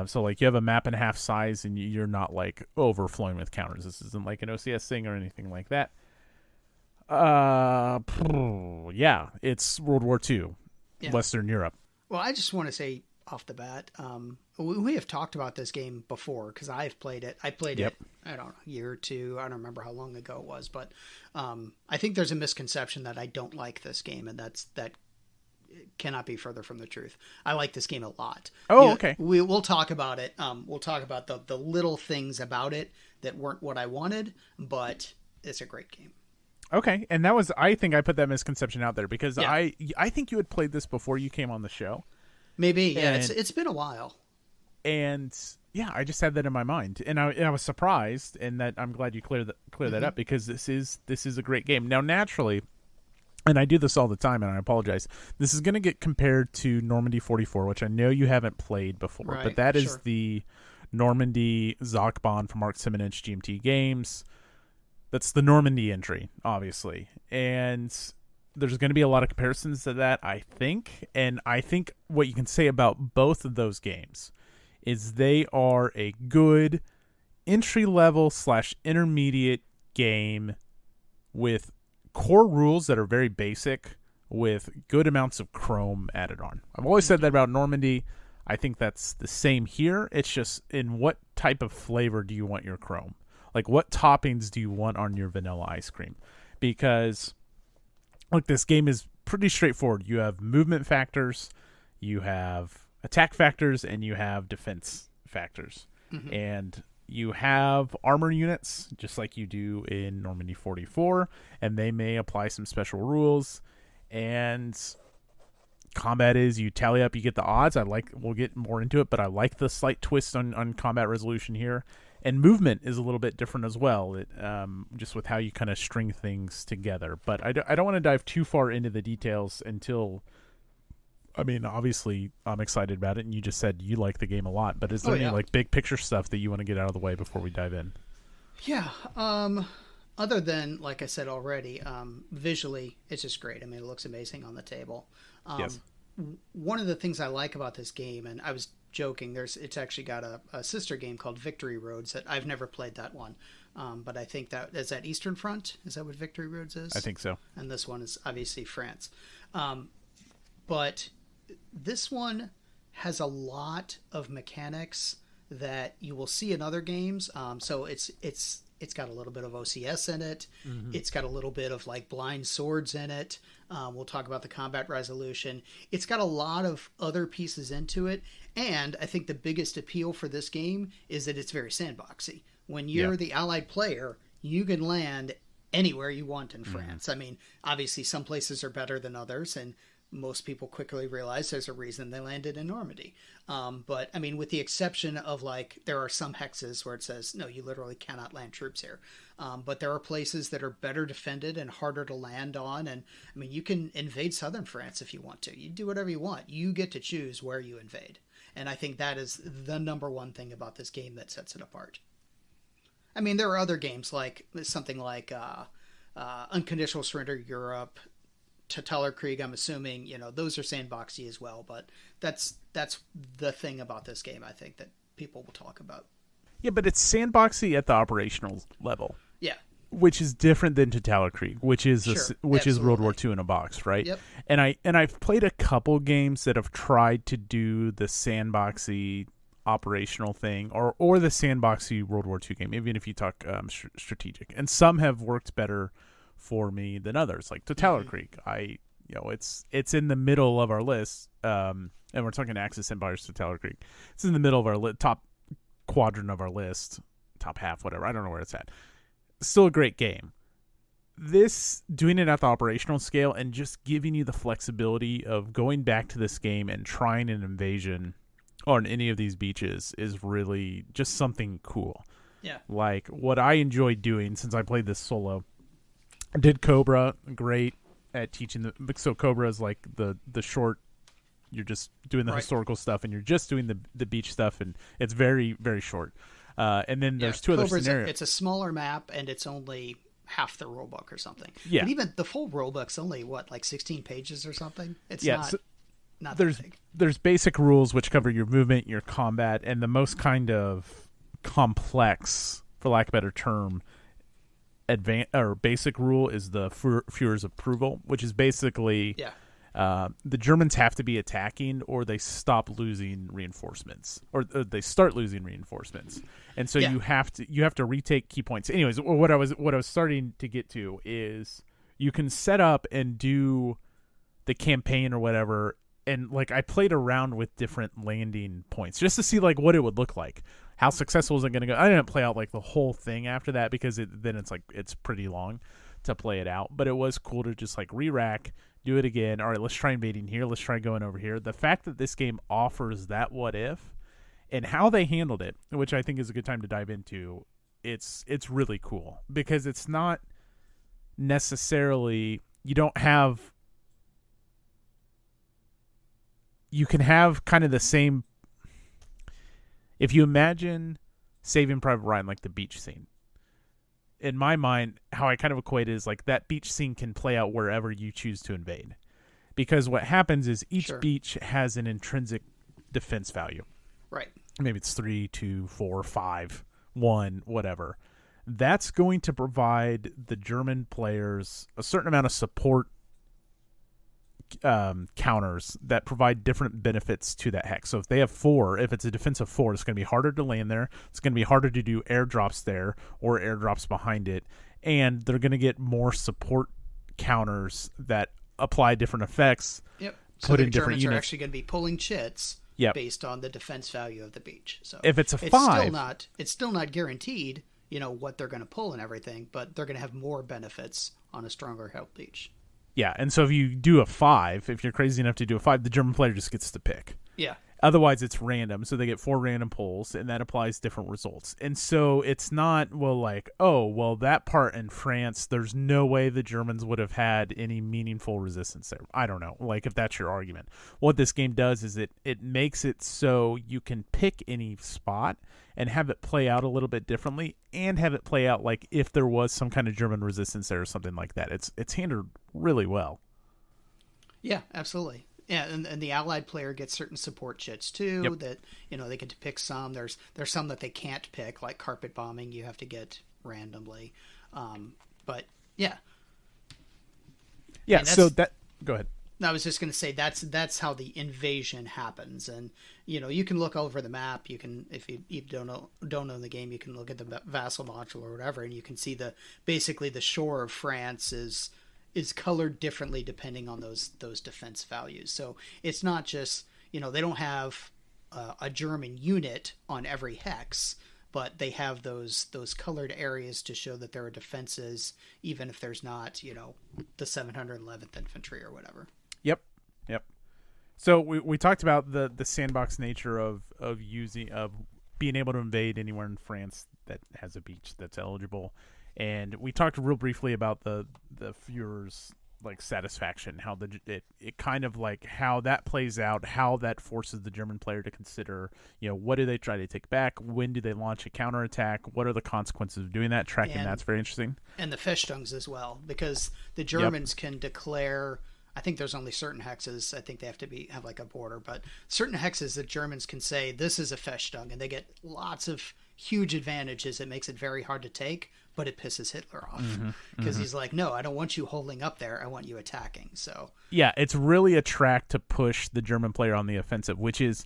S1: So you have a map and a half size and you're not overflowing with counters. This isn't an OCS thing or anything like that. Yeah, it's World War II, Western Europe.
S2: Well, I just want to say off the bat, we have talked about this game before because I've played it. I played it, I don't know, a year or two. I don't remember how long ago it was, but I think there's a misconception that I don't like this game, and that cannot be further from the truth. I like this game a lot.
S1: Oh, okay.
S2: We'll talk about it. We'll talk about the little things about it that weren't what I wanted, but it's a great game.
S1: Okay, and that was, I think I put that misconception out there because I think you had played this before you came on the show.
S2: Maybe, yeah. It's been a while.
S1: And yeah, I just had that in my mind, and I was surprised, and that I'm glad you clear that up because this is a great game. Now, naturally, and I do this all the time, and I apologize, this is going to get compared to Normandy 44, which I know you haven't played before, right, but that is the Normandy Zachbon from Mark Simonich GMT Games. That's the Normandy entry, obviously. And there's going to be a lot of comparisons to that, I think. And I think what you can say about both of those games is they are a good entry-level / intermediate game with core rules that are very basic with good amounts of chrome added on. I've always said that about Normandy. I think that's the same here. It's just in what type of flavor do you want your chrome? Like, what toppings do you want on your vanilla ice cream? Because, look, this game is pretty straightforward. You have movement factors, you have attack factors, and you have defense factors. Mm-hmm. And you have armor units, just like you do in Normandy 44, and they may apply some special rules. And combat is you tally up, you get the odds. We'll get more into it, but I like the slight twist on combat resolution here. And movement is a little bit different as well, just with how you kind of string things together. But I don't want to dive too far into the details until, I mean, obviously I'm excited about it, and you just said you like the game a lot. But is there any like big picture stuff that you want to get out of the way before we dive in?
S2: Yeah. Other than, like I said already, visually it's just great. I mean, it looks amazing on the table.
S1: Yes.
S2: One of the things I like about this game, and I was joking, it's actually got a sister game called Victory Roads that I've never played that one. But I think that is that Eastern Front. Is that what Victory Roads is?
S1: I think so.
S2: And this one is obviously France. But this one has a lot of mechanics that you will see in other games. So it's got a little bit of OCS in it. Mm-hmm. It's got a little bit of like blind swords in it. We'll talk about the combat resolution. It's got a lot of other pieces into it. And I think the biggest appeal for this game is that it's very sandboxy. When you're the allied player, you can land anywhere you want in France. Mm-hmm. I mean, obviously some places are better than others, and most people quickly realize there's a reason they landed in Normandy. But I mean, with the exception of like, there are some hexes where it says, no, you literally cannot land troops here. But there are places that are better defended and harder to land on. And I mean, you can invade southern France if you want to. You do whatever you want. You get to choose where you invade. And I think that is the number one thing about this game that sets it apart. I mean, there are other games like something like Unconditional Surrender Europe, Krieg, I'm assuming, those are sandboxy as well, but that's the thing about this game, I think, that people will talk about.
S1: Yeah, but it's sandboxy at the operational level.
S2: Yeah.
S1: Which is different than Krieg, which is
S2: Absolutely.
S1: World War II in a box, right?
S2: Yep.
S1: And I've played a couple games that have tried to do the sandboxy operational thing or the sandboxy World War II game, even if you talk strategic. And some have worked better for me than others, like Krieg. It's in the middle of our list, and we're talking Axis Empires, Krieg. It's in the middle of our top quadrant of our list, top half, whatever. I don't know where it's at. Still a great game. This, doing it at the operational scale and just giving you the flexibility of going back to this game and trying an invasion on any of these beaches is really just something cool.
S2: Yeah.
S1: Like what I enjoyed doing since I played this solo. Did Cobra, great at teaching so Cobra is like the short, you're just doing the historical stuff and you're just doing the beach stuff, and it's very, very short. And then there's two other scenarios.
S2: It's a smaller map and it's only half the rulebook or something.
S1: Yeah.
S2: But even the full rulebook's only like 16 pages or something. It's not
S1: that big. There's basic rules which cover your movement, your combat, and the most kind of complex, for lack of a better term, basic rule is the Führer's approval, which is basically the Germans have to be attacking or they stop losing reinforcements, or they start losing reinforcements, and so you have to retake key points. Anyways, what I was starting to get to is you can set up and do the campaign or whatever, and like I played around with different landing points just to see like what it would look like. How successful is it going to go? I didn't play out like the whole thing after that because then it's pretty long to play it out. But it was cool to just like re-rack, do it again. All right, let's try invading here. Let's try going over here. The fact that this game offers that what if and how they handled it, which I think is a good time to dive into, it's really cool because it's not necessarily, you can have kind of the same. If you imagine Saving Private Ryan, like the beach scene, in my mind, how I kind of equate it is like that beach scene can play out wherever you choose to invade. Because what happens is each beach has an intrinsic defense value.
S2: Right.
S1: Maybe it's 3, 2, 4, 5, 1, whatever. that's going to provide the German players a certain amount of support counters that provide different benefits to that hex. So if they have 4, if it's a defensive 4, it's going to be harder to land there. It's going to be harder to do airdrops there or airdrops behind it. And they're going to get more support counters that apply different effects.
S2: Yep. So the Germans are actually going to be pulling chits based on the defense value of the beach. So
S1: if it's a 5,
S2: it's still not guaranteed, what they're going to pull and everything, but they're going to have more benefits on a stronger health beach.
S1: Yeah, and so if you do a 5, if you're crazy enough to do a 5, the German player just gets to pick.
S2: Yeah.
S1: Otherwise, it's random, so they get 4 random pulls, and that applies different results. And so it's not, that part in France, there's no way the Germans would have had any meaningful resistance there. I don't know, if that's your argument. What this game does is it makes it so you can pick any spot and have it play out a little bit differently, and have it play out like if there was some kind of German resistance there or something like that. It's handled really well.
S2: Yeah, absolutely. Yeah, and the allied player gets certain support chits too. Yep. That they get to pick some. There's some that they can't pick, like carpet bombing. You have to get randomly. But yeah.
S1: So that go ahead.
S2: I was just going to say that's how the invasion happens, and you can look over the map. You can, if you don't know the game, you can look at the vassal module or whatever, and you can see basically the shore of France is colored differently depending on those defense values. So it's not just they don't have a German unit on every hex, but they have those colored areas to show that there are defenses, even if there's not the 711th Infantry or whatever. Yep.
S1: So we talked about the sandbox nature of being able to invade anywhere in France that has a beach that's eligible. And we talked real briefly about the Führer's satisfaction, how it kind of how that plays out, how that forces the German player to consider, what do they try to take back? When do they launch a counterattack? What are the consequences of doing that? Tracking that's very interesting.
S2: And the Festungs as well, because the Germans can declare, I think there's only certain hexes, I think they have to have a border, but certain hexes that Germans can say, this is a Festung, and they get lots of huge advantages. It makes it very hard to take, but it pisses Hitler off because he's like, no, I don't want you holding up there. I want you attacking. So
S1: yeah, it's really a track to push the German player on the offensive, which is,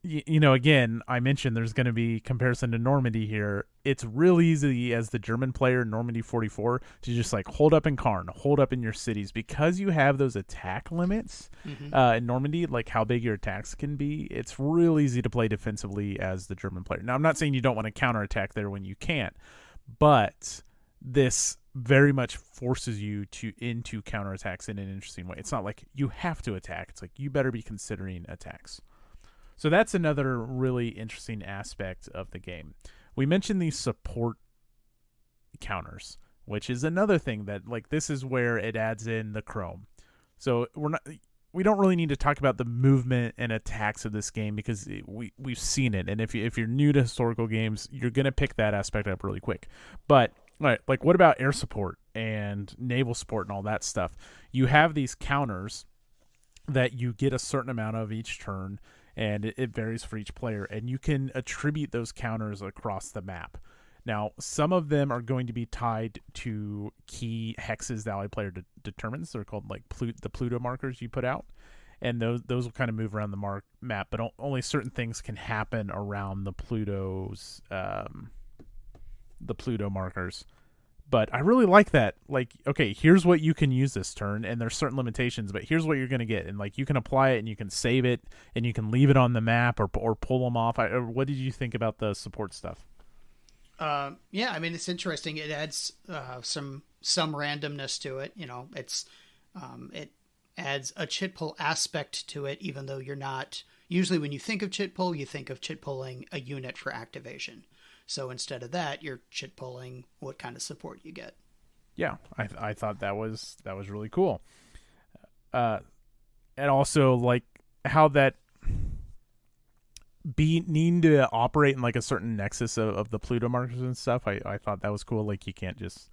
S1: again, I mentioned there's going to be comparison to Normandy here. It's real easy as the German player in Normandy 44 to just hold up in Cairn, hold up in your cities, because you have those attack limits in Normandy, how big your attacks can be. It's real easy to play defensively as the German player. Now, I'm not saying you don't want to counterattack there when you can't, but this very much forces you into counterattacks in an interesting way. It's not like you have to attack. It's you better be considering attacks. So that's another really interesting aspect of the game. We mentioned these support counters, which is another thing that this is where it adds in the chrome. So we don't really need to talk about the movement and attacks of this game because we've seen it. And if you're new to historical games, you're going to pick that aspect up really quick. But what about air support and naval support and all that stuff? You have these counters that you get a certain amount of each turn, and it varies for each player, and you can attribute those counters across the map. Now, some of them are going to be tied to key hexes the allied player determines. They're called the Pluto markers you put out, and those will kind of move around the map, but only certain things can happen around the Pluto markers. But I really like that. Okay, here's what you can use this turn, and there's certain limitations, but here's what you're going to get. And you can apply it, and you can save it, and you can leave it on the map or pull them off. What did you think about the support stuff?
S2: Yeah, I mean, it's interesting. It adds some randomness to it. It adds a chit pull aspect to it, even though you're not. Usually when you think of chit pull, you think of chit pulling a unit for activation. So instead of that, you're chit pulling what kind of support you get.
S1: Yeah, I thought that was really cool. And also how that needing to operate in a certain nexus of the Pluto markers and stuff. I thought that was cool. You can't just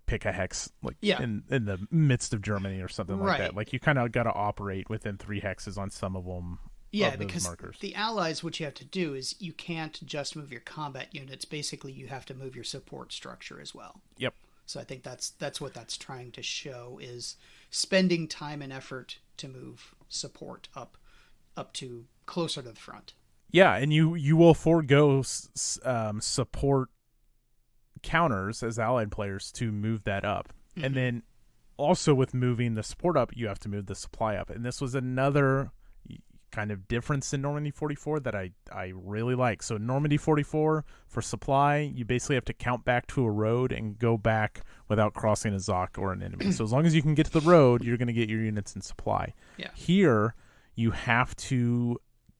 S1: pick a hex in the midst of Germany or something like that. You kind of got to operate within 3 hexes on some of them.
S2: Yeah,
S1: of those
S2: because
S1: markers.
S2: the allies, what you have to do is you can't just move your combat units. Basically, you have to move your support structure as well.
S1: Yep.
S2: So I think that's what that's trying to show, is spending time and effort to move support up to closer to the front.
S1: Yeah, and you will forego support counters as allied players to move that up. Mm-hmm. And then also with moving the support up, you have to move the supply up. And this was another kind of difference in Normandy 44 that I really like. So Normandy 44, for supply, you basically have to count back to a road and go back without crossing a Zoc or an enemy. So as long as you can get to the road, you're going to get your units in supply.
S2: Yeah.
S1: Here, you have to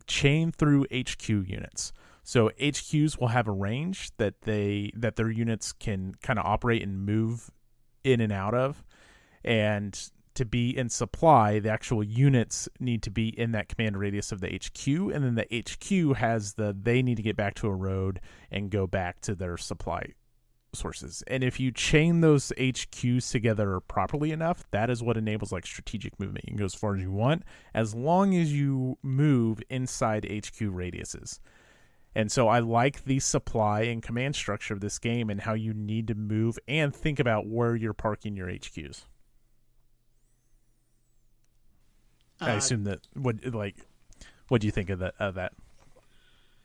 S1: chain through HQ units. So HQs will have a range that their units can kind of operate and move in and out of. And to be in supply, the actual units need to be in that command radius of the HQ, and then the HQ has they need to get back to a road and go back to their supply sources. And if you chain those HQs together properly enough, that is what enables like strategic movement. You can go as far as you want, as long as you move inside HQ radiuses. And so I like the supply and command structure of this game and how you need to move and think about where you're parking your HQs. I assume that what do you think of that?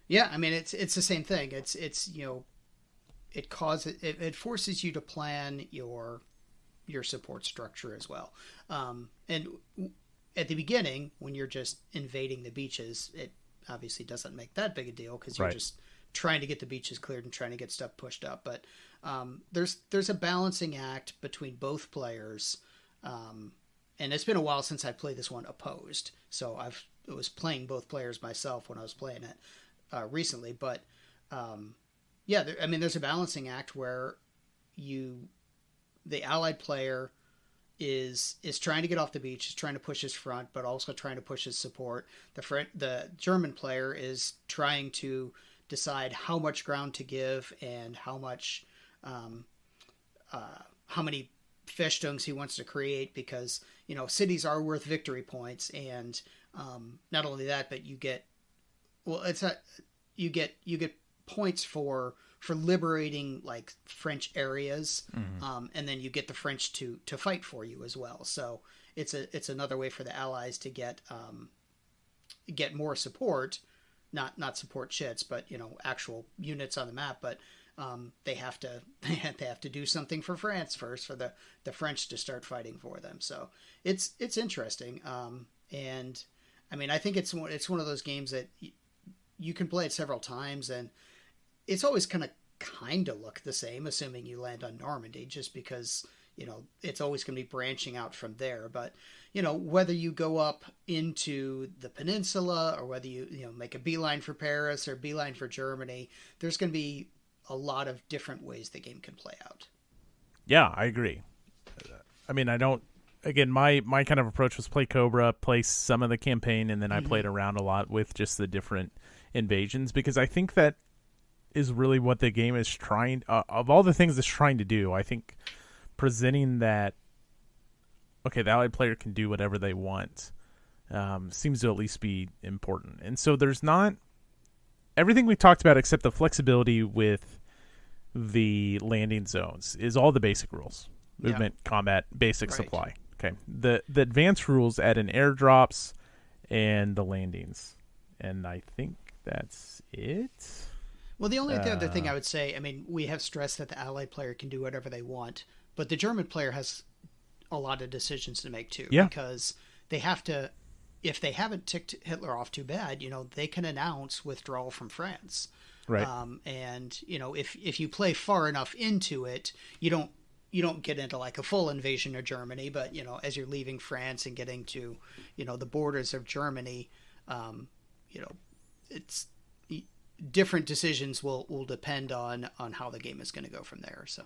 S2: Yeah, I mean it's the same thing. It's it forces you to plan your support structure as well. And at the beginning, when you're just invading the beaches, it obviously doesn't make that big a deal because you're just trying to get the beaches cleared and trying to get stuff pushed up. But there's a balancing act between both players. And it's been a while since I played this one opposed, so I was playing both players myself when I was playing it recently. But there's a balancing act where the allied player is trying to get off the beach, is trying to push his front, but also trying to push his support. The German player is trying to decide how much ground to give and how many Festungs's he wants to create, because cities are worth victory points, and not only that, but you get points for liberating like French areas, and then you get the French to fight for you as well. So it's another way for the Allies to get more support, not support shits, but actual units on the map, but. They have to do something for France first for the French to start fighting for them. So it's interesting. And I mean, I think it's one of those games that you can play it several times, and it's always kind of look the same, assuming you land on Normandy, just because it's always going to be branching out from there. But whether you go up into the peninsula or whether you make a beeline for Paris or beeline for Germany, there's going to be a lot of different ways the game can play out.
S1: Yeah, I agree. I mean, my kind of approach was play Cobra, play some of the campaign, and then I played around a lot with just the different invasions, because I think that is really what the game is trying, of all the things it's trying to do, I think presenting that, okay, the allied player can do whatever they want, seems to at least be important. And so there's not everything we talked about except the flexibility with the landing zones is all the basic rules. Movement, combat, basic supply. Okay. The advanced rules add in airdrops and the landings. And I think that's it.
S2: Well, the only other thing I would say, I mean, we have stressed that the allied player can do whatever they want, but the German player has a lot of decisions to make too.
S1: Yeah.
S2: Because they have to, if they haven't ticked Hitler off too bad, they can announce withdrawal from France.
S1: Right.
S2: And if you play far enough into it, you don't get into like a full invasion of Germany, but as you're leaving France and getting to the borders of Germany, it's different decisions will depend on how the game is going to go from there. So,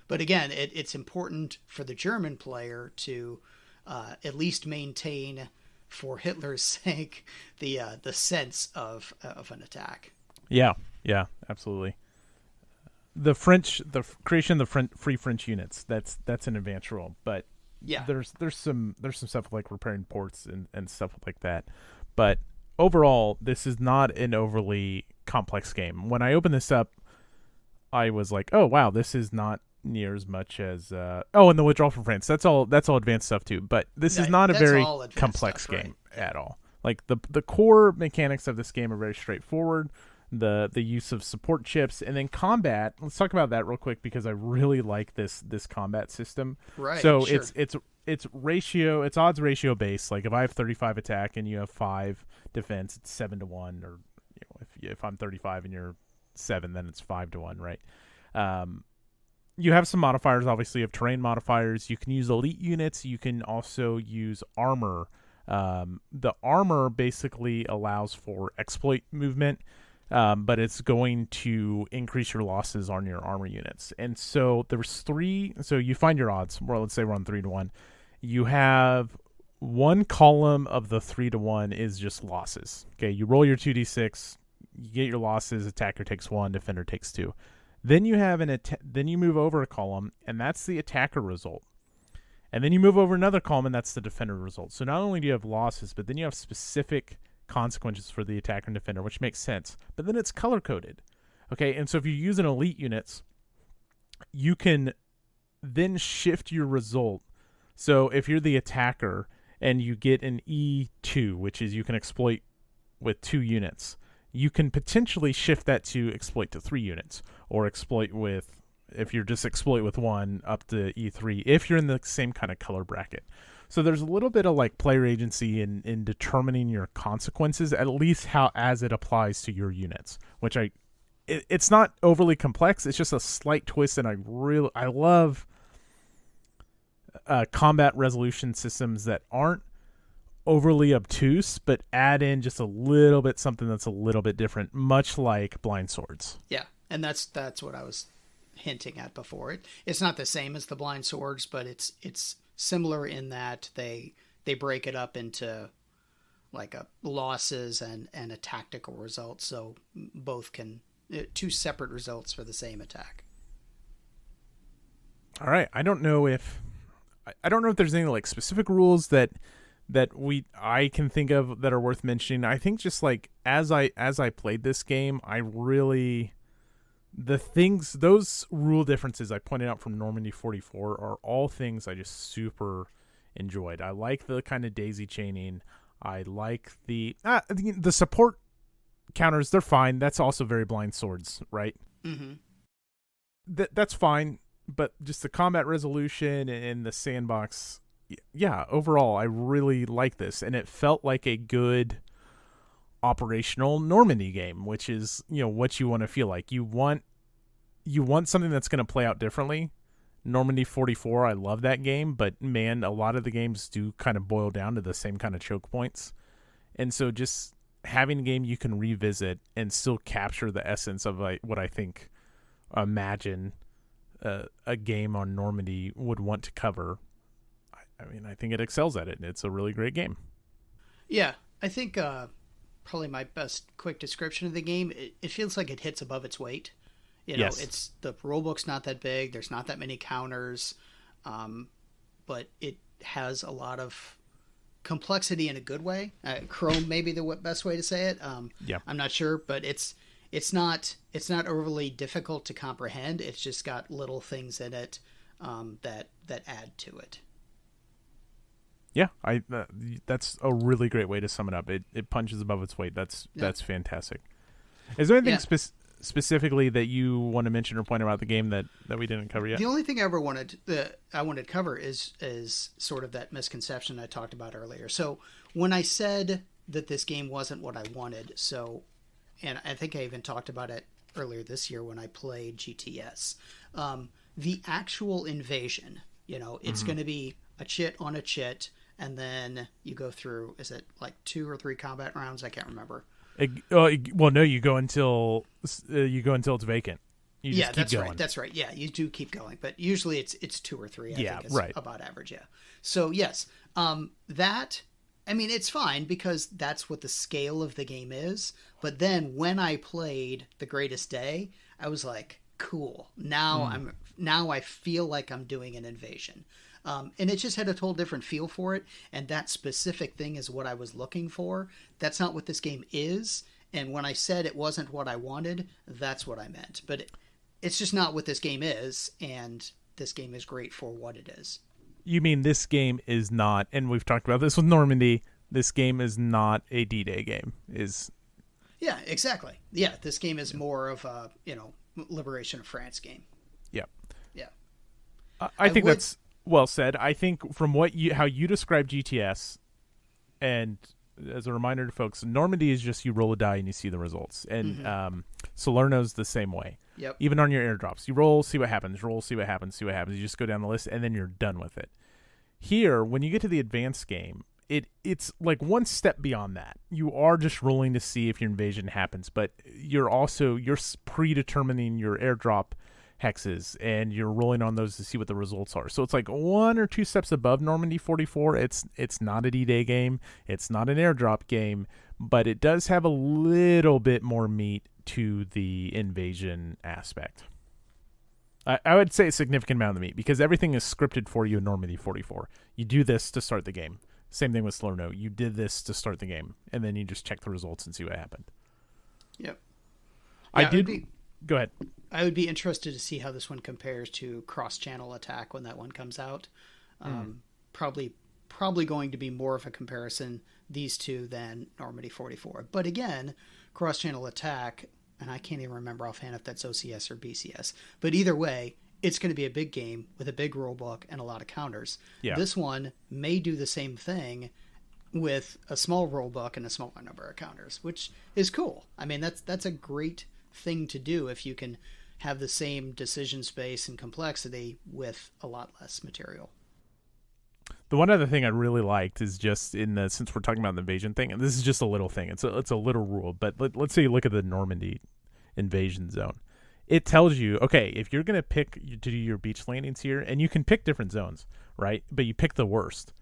S2: but again, it's important for the German player to at least maintain, for Hitler's sake, the sense of an attack.
S1: Yeah, absolutely. The creation of the free French units, that's an advanced rule, but
S2: yeah,
S1: there's some stuff like repairing ports and stuff like that. But overall, this is not an overly complex game. When I opened this up, I was like, oh wow, this is not near as much as and the withdrawal from France. That's all advanced stuff too. But this is not a very complex game at all. Like the core mechanics of this game are very straightforward. The use of support chips, and then combat. Let's talk about that real quick because I really like this combat system.
S2: Right.
S1: So
S2: sure.
S1: it's odds ratio based. Like if I have 35 attack and you have 5 defense, it's 7-1. Or if I'm 35 and you're 7, then it's 5-1, right? You have some modifiers. Obviously, you have terrain modifiers. You can use elite units. You can also use armor. The armor basically allows for exploit movement. But it's going to increase your losses on your armor units. And so there's 3. So you find your odds. Well, let's say we're on 3-1. You have one column of the 3-1 is just losses. Okay, you roll your 2d6, you get your losses. Attacker takes 1, defender takes 2. Then you have then you move over a column, and that's the attacker result. And then you move over another column, and that's the defender result. So not only do you have losses, but then you have specific consequences for the attacker and defender, which makes sense. But then it's color coded. Okay, and so if you use an elite units, you can then shift your result. So if you're the attacker and you get an E2, which is you can exploit with 2 units, you can potentially shift that to exploit to 3 units, or exploit with, if you're just exploit with 1, up to E3 if you're in the same kind of color bracket. So there's a little bit of like player agency in determining your consequences, at least as it applies to your units, which it's not overly complex. It's just a slight twist, and I love combat resolution systems that aren't overly obtuse, but add in just a little bit something that's a little bit different, much like Blind Swords.
S2: Yeah, and that's what I was hinting at before. It's not the same as the Blind Swords, but it's similar in that they break it up into like losses and a tactical result, so both can 2 separate results for the same attack.
S1: All right, I don't know if there's any like specific rules that I can think of that are worth mentioning. I think just like as I played this game, those rule differences I pointed out from Normandy 44 are all things I just super enjoyed. I like the kind of daisy chaining. I like the support counters. They're fine. That's also very Blind Swords, right?
S2: Mm-hmm.
S1: That's fine. But just the combat resolution and the sandbox, yeah, overall, I really like this. And it felt like a good operational Normandy game, which is, what you want to feel like. You want something that's going to play out differently. Normandy 44, I love that game, but man, a lot of the games do kind of boil down to the same kind of choke points. And so just having a game you can revisit and still capture the essence of what I think imagine a game on Normandy would want to cover. I mean, I think it excels at it, and it's a really great game.
S2: Yeah, I think probably my best quick description of the game, it feels like it hits above its weight.
S1: Yes.
S2: It's the rulebook's not that big. There's not that many counters, but it has a lot of complexity in a good way. Chrome may be the best way to say it.
S1: Yeah.
S2: I'm not sure, but it's not overly difficult to comprehend. It's just got little things in it that add to it.
S1: Yeah, that's a really great way to sum it up. It punches above its weight. That's fantastic. Is there anything specifically that you want to mention or point out about the game that we didn't cover yet?
S2: The only thing I wanted to cover is sort of that misconception I talked about earlier. So when I said that this game wasn't what I wanted, and I think I even talked about it earlier this year when I played GTS, the actual invasion, it's going to be a chit on a chit, and then you go through, is it like 2 or 3 combat rounds? I can't remember.
S1: Well, no, you go until it's vacant. You just keep going.
S2: Right. That's right. Yeah, you do keep going, but usually it's 2 or 3. I think is
S1: right.
S2: About average. Yeah. So yes, it's fine because that's what the scale of the game is. But then when I played The Greatest Day, I was like, cool. Now I feel like I'm doing an invasion. And it just had a total different feel for it. And that specific thing is what I was looking for. That's not what this game is. And when I said it wasn't what I wanted, that's what I meant. But it's just not what this game is. And this game is great for what it is.
S1: You mean this game is not, and we've talked about this with Normandy, this game is not a D-Day game.
S2: Yeah, exactly. Yeah, this game is more of a, Liberation of France game.
S1: Yeah.
S2: Yeah.
S1: I think that's well said. I think from how you describe GTS, and as a reminder to folks, Normandy is just you roll a die and you see the results. And Salerno's the same way.
S2: Yep.
S1: Even on your airdrops, you roll, see what happens, roll, see what happens, see what happens. You just go down the list, and then you're done with it. Here, when you get to the advanced game, it's like one step beyond that. You are just rolling to see if your invasion happens, but you're predetermining your airdrop hexes, and you're rolling on those to see what the results are. So it's like one or two steps above Normandy 44. It's not a D-Day game. It's not an airdrop game, but it does have a little bit more meat to the invasion aspect. I would say a significant amount of the meat, because everything is scripted for you in Normandy 44. You do this to start the game. Same thing with Salerno. You did this to start the game, and then you just check the results and see what happened. Yep. Go ahead.
S2: I would be interested to see how this one compares to Cross-Channel Attack when that one comes out. Probably going to be more of a comparison, these two, than Normandy 44. But again, Cross-Channel Attack, and I can't even remember offhand if that's OCS or BCS, but either way, it's going to be a big game with a big rule book and a lot of counters. Yeah. This one may do the same thing with a small rule book and a smaller number of counters, which is cool. I mean, that's a great thing to do if you can have the same decision space and complexity with a lot less material.
S1: The one other thing I really liked is just since we're talking about the invasion thing, and this is just a little thing, it's a little rule, but let's say you look at the Normandy invasion zone. It tells you, okay, if you're going to pick to do your beach landings here, and you can pick different zones, right? But you pick the worst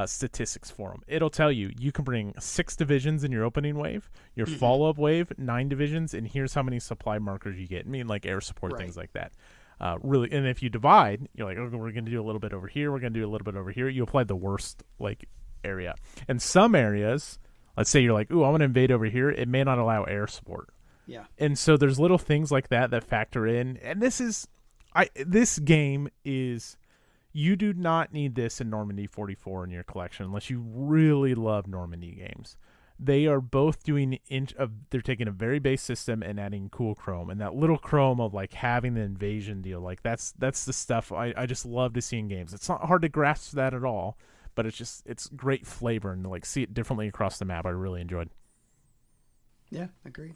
S1: statistics for them. It'll tell you can bring 6 divisions in your opening wave, your follow-up wave, 9 divisions, and here's how many supply markers you get. I mean, like air support, things like that. Really, and if you divide, you're like, okay, we're going to do a little bit over here, we're going to do a little bit over here. You apply the worst area. And some areas, let's say you're like, ooh, I want to invade over here. It may not allow air support.
S2: Yeah.
S1: And so there's little things like that factor in. And this game is, you do not need this in Normandy 44 in your collection unless you really love Normandy games. They are both doing they're taking a very base system and adding cool chrome, and that little chrome of having the invasion deal. That's the stuff I just love to see in games. It's not hard to grasp that at all, but it's great flavor, and to see it differently across the map, I really enjoyed.
S2: Yeah, agreed.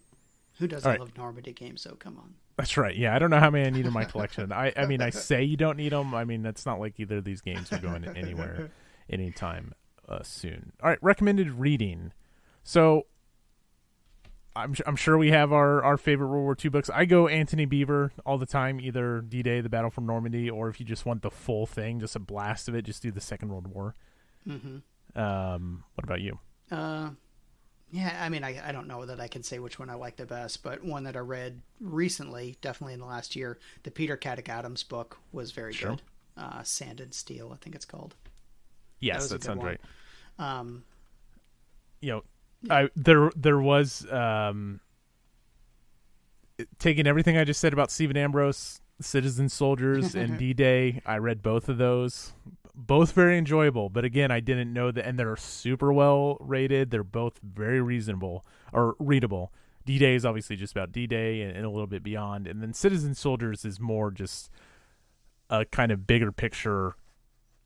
S2: Who doesn't love Normandy games, though? Come on.
S1: That's right. Yeah, I don't know how many I need in my collection. I mean, I say you don't need them. I mean, that's not like either of these games are going anywhere anytime soon. All right, recommended reading. So I'm sure we have our favorite World War II books. I go Anthony Beevor all the time, either D-Day, The Battle from Normandy, or if you just want the full thing, just a blast of it, just do the Second World War. Mm-hmm. What about you?
S2: Yeah, I mean, I don't know that I can say which one I like the best, but one that I read recently, definitely in the last year, the Peter Caddick Adams book was very good. Sand and Steel, I think it's called.
S1: Yes, that sounds right. There was taking everything I just said about Stephen Ambrose, Citizen Soldiers, and D-Day. I read both of those. Both very enjoyable, but again, I didn't know that, and they're super well rated. They're both very reasonable or readable. D-Day is obviously just about D-Day and a little bit beyond, and then Citizen Soldiers is more just a kind of bigger picture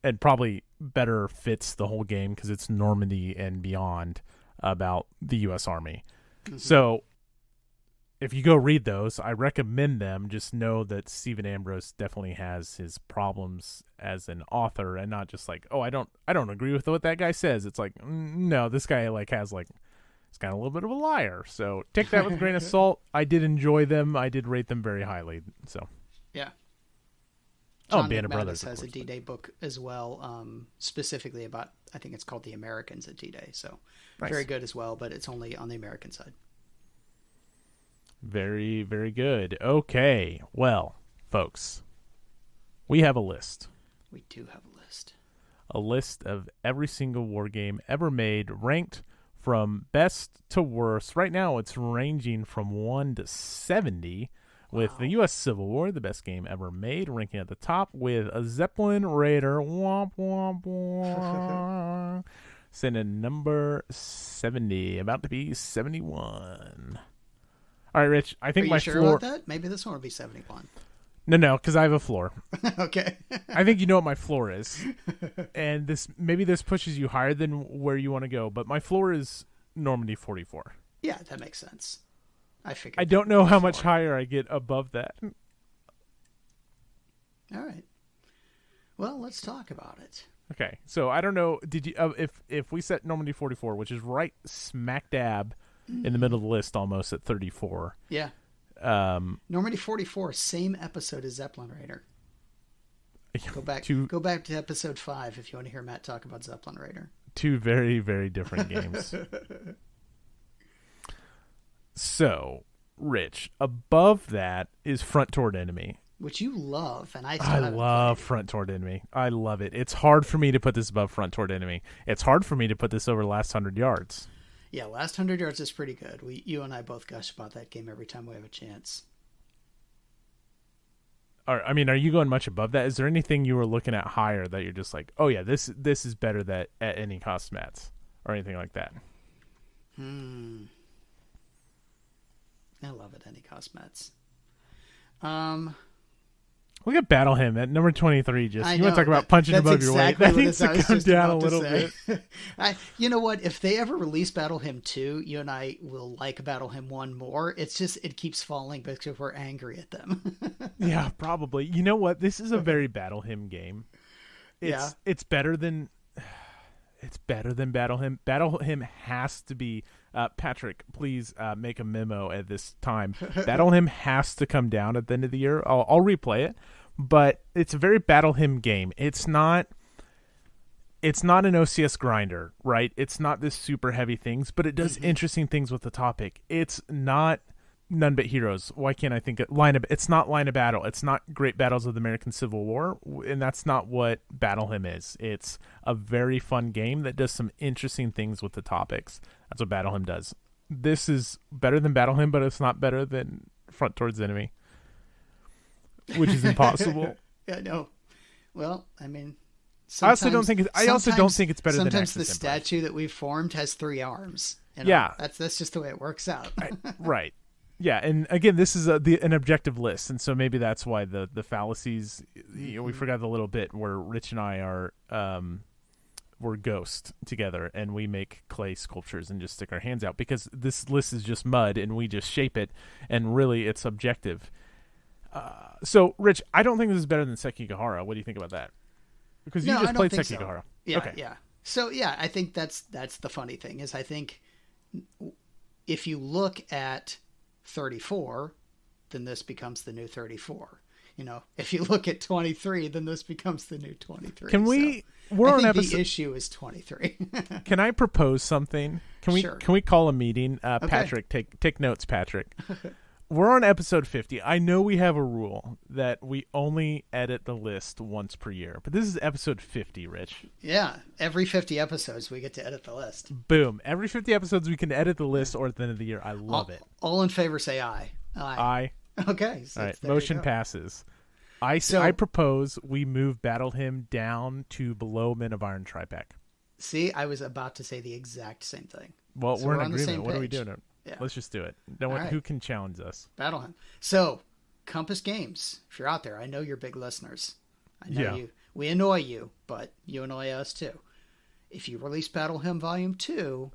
S1: and probably better fits the whole game because it's Normandy and beyond about the U.S. Army. Mm-hmm. So if you go read those, I recommend them. Just know that Stephen Ambrose definitely has his problems as an author, and not just I don't agree with what that guy says. It's like, no, this guy has it's kind of a little bit of a liar. So take that with a grain of salt. I did enjoy them. I did rate them very highly. So
S2: yeah.
S1: John Band of Brothers
S2: has a D-Day book as well, specifically about, I think it's called The Americans at D-Day. So nice. Very good as well, but it's only on the American side.
S1: Very, very good. Okay. Well, folks, we have a list.
S2: We do have a list.
S1: a list of every single war game ever made, ranked from best to worst. Right now, it's ranging from 1 to 70, with the U.S. Civil War, the best game ever made, ranking at the top with a Zeppelin Raider. Womp, womp, womp. Sitting at number 70, about to be 71. All right, Rich, I think
S2: Are you
S1: my
S2: sure
S1: floor...
S2: about that? Maybe this one will be 71.
S1: No, because I have a floor.
S2: Okay.
S1: I think you know what my floor is. And this pushes you higher than where you want to go, but my floor is Normandy 44.
S2: Yeah, that makes sense. I figured.
S1: I don't know how much higher I get above that.
S2: All right. Well, let's talk about it.
S1: Okay, so I don't know. Did you if we set Normandy 44, which is right smack dab in the middle of the list, almost at 34?
S2: Yeah. Normandy 44, same episode as Zeppelin Raider. Go back to episode 5 if you want to hear Matt talk about Zeppelin Raider.
S1: Two very, very different games. So, Rich, above that is Front Toward Enemy.
S2: Which you love, and I
S1: love Front Toward Enemy. I love it. It's hard for me to put this above Front Toward Enemy. It's hard for me to put this over Last 100 Yards.
S2: Yeah, Last 100 Yards is pretty good. You and I both gush about that game every time we have a chance.
S1: Are you going much above that? Is there anything you were looking at higher that you're just like, oh yeah, this is better at any cost, Mats, or anything like that?
S2: I love it, any cost, Mats.
S1: Look at Battle Hymn at number 23. You want to talk about punching above your weight?
S2: That
S1: needs to come down a little bit.
S2: You know what? If they ever release Battle Hymn 2, you and I will like Battle Hymn 1 more. It's just, it keeps falling because we're angry at them.
S1: Yeah, probably. You know what? This is a very Battle Hymn game. It's better than Battle Hymn. Battle Hymn has to be... Patrick, please make a memo at this time. Battle Hymn has to come down at the end of the year. I'll replay it, but it's a very Battle Hymn game. It's not an OCS grinder, right? It's not this super heavy things, but it does interesting things with the topic. It's not None But Heroes. Why can't I think it's not Line of Battle. It's not Great Battles of the American Civil War, and that's not what Battle Hymn is. It's a very fun game that does some interesting things with the topics. That's what Battle Hymn does. This is better than Battle Hymn, but it's not better than Front Towards Enemy, which is impossible.
S2: Yeah, no. Well, I mean,
S1: I also don't think it's better than
S2: sometimes
S1: Axis
S2: the
S1: Empire.
S2: statue that we've formed has 3 arms.
S1: Yeah,
S2: that's just the way it works out.
S1: Right. Yeah, and again, this is an objective list, and so maybe that's why the fallacies. We forgot a little bit where Rich and I are we're Ghost together, and we make clay sculptures and just stick our hands out because this list is just mud, and we just shape it, and really it's objective. So, Rich, I don't think this is better than Sekigahara. What do you think about that? Because you just played Sekigahara.
S2: So. Yeah, okay. Yeah. So yeah, I think that's the funny thing is I think if you look at 34, then this becomes the new 34. If you look at 23, then this becomes the new 23.
S1: Can we?
S2: The issue is 23.
S1: Can I propose something? Can we call a meeting? Okay. Patrick, take notes, Patrick. We're on episode 50. I know we have a rule that we only edit the list once per year, but this is episode 50, Rich.
S2: Yeah, every 50 episodes we get to edit the list.
S1: Boom. Every 50 episodes we can edit the list or at the end of the year. I love it.
S2: All in favor say aye.
S1: Aye.
S2: Okay.
S1: So all right. Motion passes. I propose we move Battle Hymn down to below Men of Iron Tripack.
S2: See, I was about to say the exact same thing.
S1: Well, we're in agreement. What are we doing?
S2: Yeah.
S1: Let's just do it. Who can challenge us?
S2: Battle Hymn. So, Compass Games, if you're out there, I know you're big listeners. I know you. We annoy you, but you annoy us too. If you release Battle Hymn Volume 2,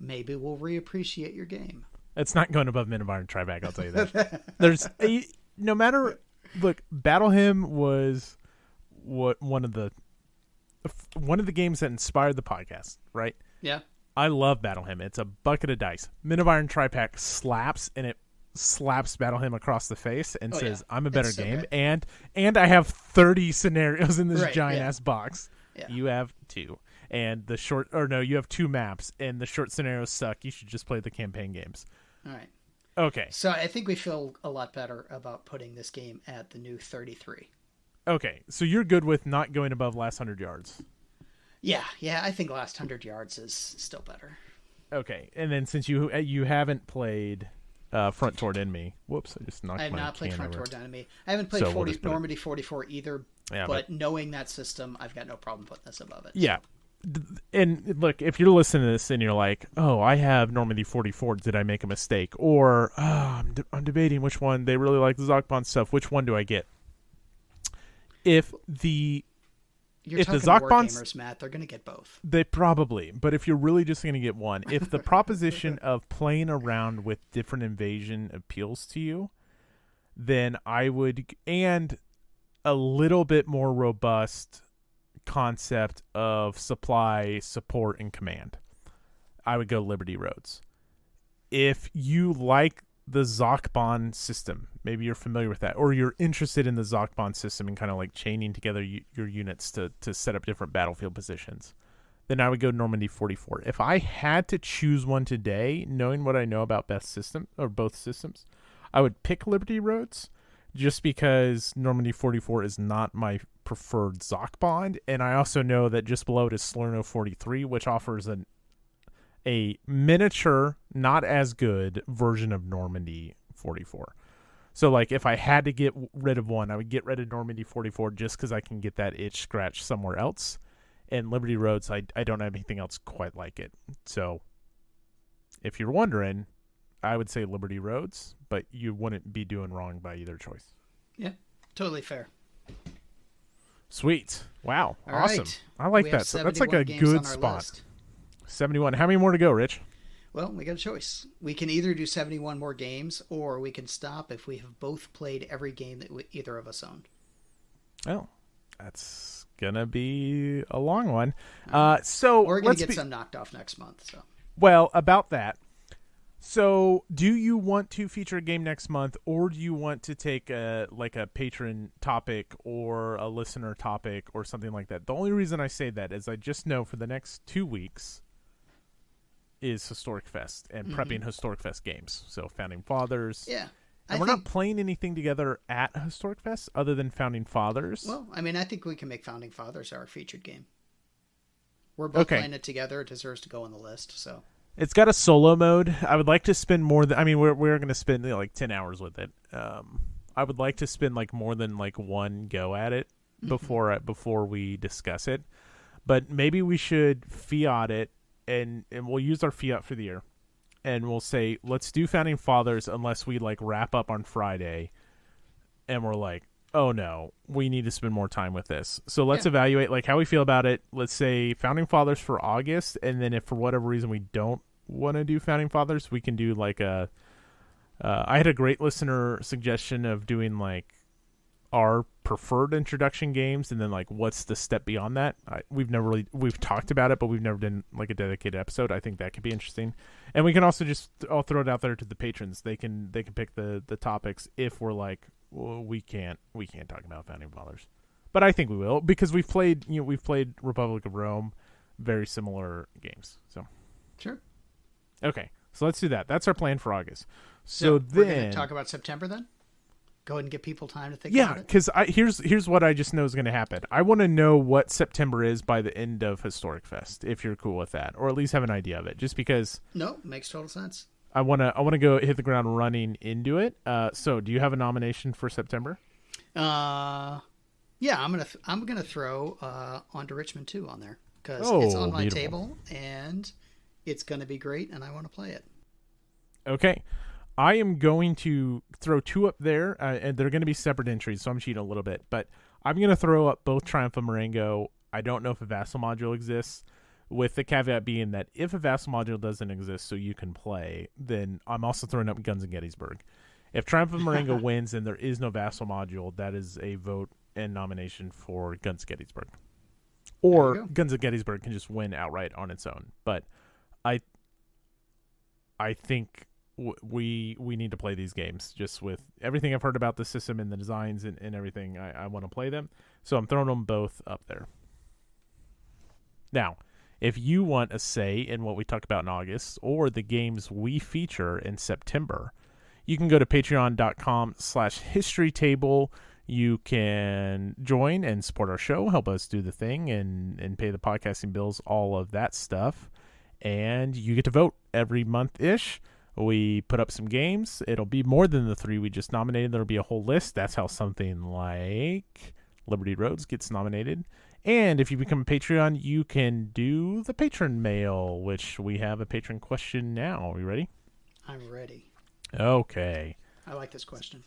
S2: maybe we'll reappreciate your game.
S1: It's not going above Men of Iron Tripack, I'll tell you that. No matter... Look, Battle Hymn was one of the games that inspired the podcast, right?
S2: Yeah. I
S1: love Battle Hymn. It's a bucket of dice. Men of Iron Tripack slaps, and it slaps Battle Hymn across the face and says, "I'm a better game." Good. And I have 30 scenarios in this giant ass box. Yeah. You have 2. And you have 2 maps, and the short scenarios suck. You should just play the campaign games.
S2: All right.
S1: Okay.
S2: So I think we feel a lot better about putting this game at the new 33.
S1: Okay. So you're good with not going above Last 100 Yards.
S2: Yeah, I think last 100 yards is still better.
S1: Okay, and then since you haven't played Front Toward Enemy, whoops, I just knocked my can over.
S2: I have not played Front Toward Enemy. I haven't played Normandy 44 either, but knowing that system, I've got no problem putting this above it.
S1: Yeah. And look, if you're listening to this and you're like, oh, I have Normandy 44, did I make a mistake? Or, I'm debating which one. They really like the Zokbon stuff. Which one do I get? You're talking
S2: Wargamers, Matt. They're going to get both.
S1: They probably. But if you're really just going to get one, if the proposition of playing around with different invasion appeals to you, then I would, and a little bit more robust concept of supply, support, and command, I would go Liberty Roads. If you like the Zokbon system, maybe you're familiar with that, or you're interested in the Zokbon system and kind of like chaining together your units to set up different battlefield positions, then I would go Normandy 44. If I had to choose one today, knowing what I know about both systems, I would pick Liberty Roads, just because Normandy 44 is not my preferred Zokbon, and I also know that just below it is Salerno 43, which offers a miniature, not as good version of Normandy 44. So, like, if I had to get rid of one, I would get rid of Normandy 44 just because I can get that itch scratched somewhere else. And Liberty Roads, I don't have anything else quite like it. So, if you're wondering, I would say Liberty Roads, but you wouldn't be doing wrong by either choice.
S2: Yeah, totally fair.
S1: Sweet. Wow.
S2: All
S1: awesome.
S2: Right.
S1: I like that. So that's like a good spot.
S2: List.
S1: 71. How many more to go, Rich?
S2: Well, we got a choice. We can either do 71 more games, or we can stop if we have both played every game that either of us own.
S1: Oh, that's going to be a long one.
S2: So we're going to get some knocked off next month. So,
S1: well, about that. So, do you want to feature a game next month, or do you want to take a patron topic or a listener topic or something like that? The only reason I say that is I just know for the next 2 weeks is Historic Fest and prepping Historic Fest games. So, Founding Fathers.
S2: Yeah.
S1: And we're not playing anything together at Historic Fest other than Founding Fathers.
S2: Well, I mean, I think we can make Founding Fathers our featured game. We're both playing it together. It deserves to go on the list, so...
S1: It's got a solo mode. I would like to spend more than... I mean, we're going to spend like 10 hours with it. I would like to spend like more than like one go at it before we discuss it. But maybe we should fiat it, and we'll use our fiat for the year. And we'll say, let's do Founding Fathers unless we like wrap up on Friday. And we're like, oh no, we need to spend more time with this. So let's evaluate like how we feel about it. Let's say Founding Fathers for August. And then if for whatever reason we don't want to do Founding Fathers, we can do like I had a great listener suggestion of doing like our preferred introduction games, and then like what's the step beyond that. We've talked about it, but we've never done like a dedicated episode. I think that could be interesting, and we can also I'll throw it out there to the patrons. They can pick the topics if we're like, well, we can't talk about Founding Fathers, but I think we will, because we've played Republic of Rome, very similar games. So
S2: sure.
S1: Okay, so let's do that. That's our plan for August.
S2: So then we're going to talk about September then? Go ahead and give people time to think about it?
S1: Yeah, because here's what I just know is going to happen. I want to know what September is by the end of Historic Fest, if you're cool with that, or at least have an idea of it, just because... No,
S2: makes total sense.
S1: I want to go hit the ground running into it. So do you have a nomination for September?
S2: Yeah, I'm gonna throw On to Richmond 2 on there, because it's on my table, and... it's going to be great, and I want to play it.
S1: Okay. I am going to throw 2 up there, and they're going to be separate entries, so I'm cheating a little bit. But I'm going to throw up both Troomphe and Marengo. I don't know if a vassal module exists, with the caveat being that if a vassal module doesn't exist so you can play, then I'm also throwing up Guns of Gettysburg. If Troomphe and Marengo wins and there is no vassal module, that is a vote and nomination for Guns of Gettysburg. Or Guns of Gettysburg can just win outright on its own. But I think we need to play these games. Just with everything I've heard about the system and the designs and everything, I want to play them. So I'm throwing them both up there. Now, if you want a say in what we talk about in August or the games we feature in September, you can go to patreon.com/historytable. You can join and support our show, help us do the thing, and pay the podcasting bills, all of that stuff. And you get to vote every month-ish. We put up some games. It'll be more than the 3 we just nominated. There'll be a whole list. That's how something like Liberty Roads gets nominated. And if you become a Patreon, you can do the patron mail, which we have a patron question now. Are you ready?
S2: I'm ready.
S1: Okay.
S2: I like this question.